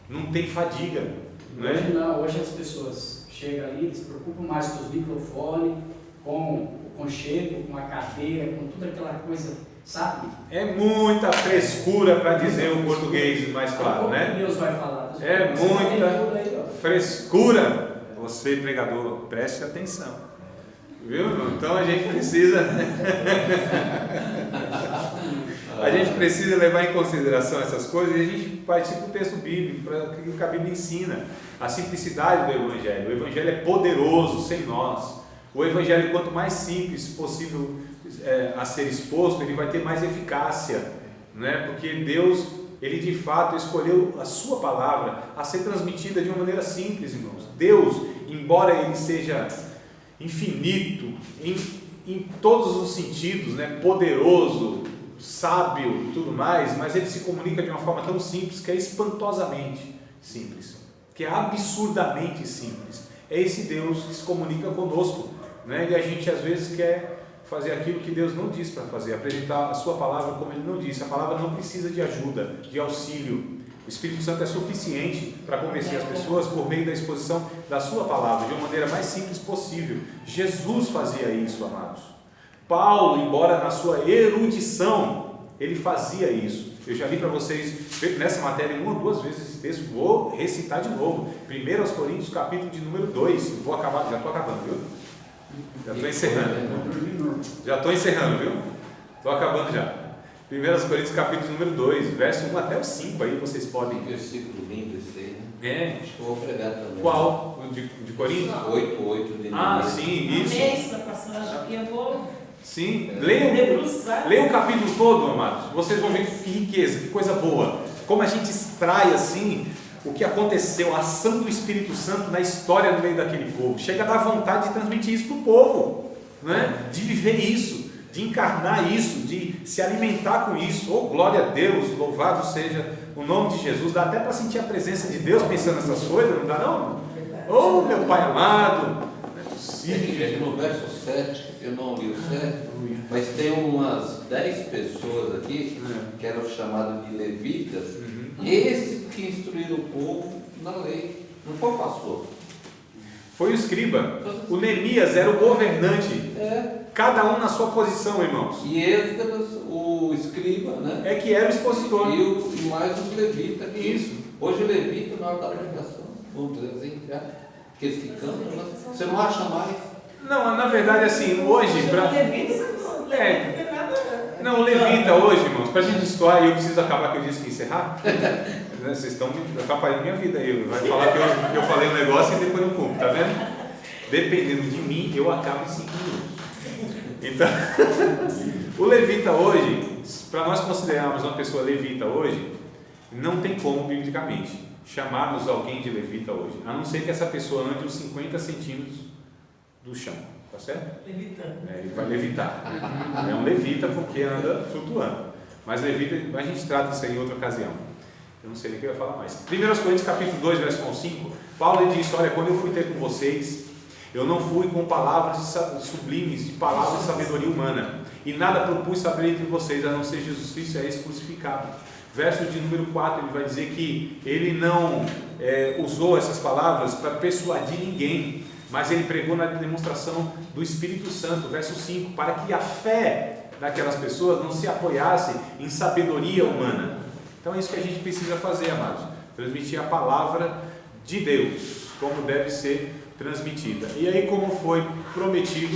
não tem fadiga. Não é? Hoje não, hoje as pessoas chegam ali, eles se preocupam mais com os microfones, com o conchego, com a cadeira, com toda aquela coisa, sabe? É muita frescura, para dizer o português mais claro, né? Deus vai falar. É muita frescura. Você, pregador, preste atenção. Viu? Então a gente precisa levar em consideração essas coisas, e a gente partir para o texto bíblico, para o que a Bíblia ensina, a simplicidade do Evangelho. O Evangelho é poderoso sem nós. O Evangelho, quanto mais simples possível a ser exposto, ele vai ter mais eficácia, né? Porque Deus, ele de fato escolheu a sua palavra a ser transmitida de uma maneira simples, irmãos. Deus, embora ele seja infinito em todos os sentidos, né? Poderoso, sábio e tudo mais, mas ele se comunica de uma forma tão simples, que é espantosamente simples, que é absurdamente simples. É esse Deus que se comunica conosco, né? E a gente às vezes quer fazer aquilo que Deus não disse para fazer, apresentar a sua palavra como ele não disse. A palavra não precisa de ajuda, de auxílio. O Espírito Santo é suficiente para convencer as pessoas por meio da exposição da sua palavra, de uma maneira mais simples possível. Jesus fazia isso, amados. Paulo, embora na sua erudição, ele fazia isso. Eu já li para vocês nessa matéria 1 ou 2 vezes esse texto, vou recitar de novo. 1 Coríntios, capítulo de número 2. Vou acabar, já estou acabando, viu? Já estou encerrando. Já estou encerrando, viu? Estou acabando já. 1 Coríntios, capítulo número 2, verso 1 até o 5, aí vocês podem. Versículo lindo esse aí, né? É. Acho que eu vou pregar também. Qual? O de Coríntios? 8:8 de Ah, sim, isso. Amei essa passagem aqui, eu vou Sim, leia o capítulo todo, amados. Vocês vão ver que riqueza, que coisa boa. Como a gente extrai assim o que aconteceu, a ação do Espírito Santo na história no meio daquele povo. Chega a dar vontade de transmitir isso para o povo, né? De viver isso, de encarnar isso, de se alimentar com isso. Oh, glória a Deus, louvado seja o nome de Jesus. Dá até para sentir a presença de Deus pensando nessas coisas, não dá não? Oh, meu Pai amado. Aqui no verso 7, eu não li o 7, mas tem umas 10 pessoas aqui que eram chamadas de levitas, esses que instruíram o povo na lei, não foi o pastor. Foi o escriba. O Neemias era o governante. Cada um na sua posição, irmãos. E Esdras, o escriba, né? É que era o expositor. E mais os levitas. Isso. Hoje o levita na hora da pregação, vamos dizer assim, aqueles que cantam, você não acha mais. Não, na verdade, assim, hoje. Não, o levita hoje, irmãos, para a gente história, e eu preciso acabar que eu disse que encerrar. Vocês estão atrapalhando minha vida aí. Vai falar que eu falei um negócio e depois não cumpro, tá vendo? Dependendo de mim, eu acabo em 5 minutos. Então, o levita hoje, para nós considerarmos uma pessoa levita hoje, não tem como biblicamente chamarmos alguém de levita hoje, a não ser que essa pessoa ande uns 50 centímetros do chão, tá certo? Levitando. Ele vai levitar. É um levita porque anda flutuando. Mas levita, a gente trata isso aí em outra ocasião. Eu não sei nem o que eu ia falar mais. 1 Coríntios capítulo 2, verso 5, Paulo disse: olha, quando eu fui ter com vocês, eu não fui com palavras sublimes, de palavras de sabedoria humana, e nada propus saber entre vocês, a não ser Jesus Cristo e esse crucificado. Verso de número 4, ele vai dizer que ele não usou essas palavras para persuadir ninguém, mas ele pregou na demonstração do Espírito Santo. Verso 5, para que a fé daquelas pessoas não se apoiasse em sabedoria humana. Então é isso que a gente precisa fazer, amados, transmitir a palavra de Deus, como deve ser transmitida. E aí, como foi prometido,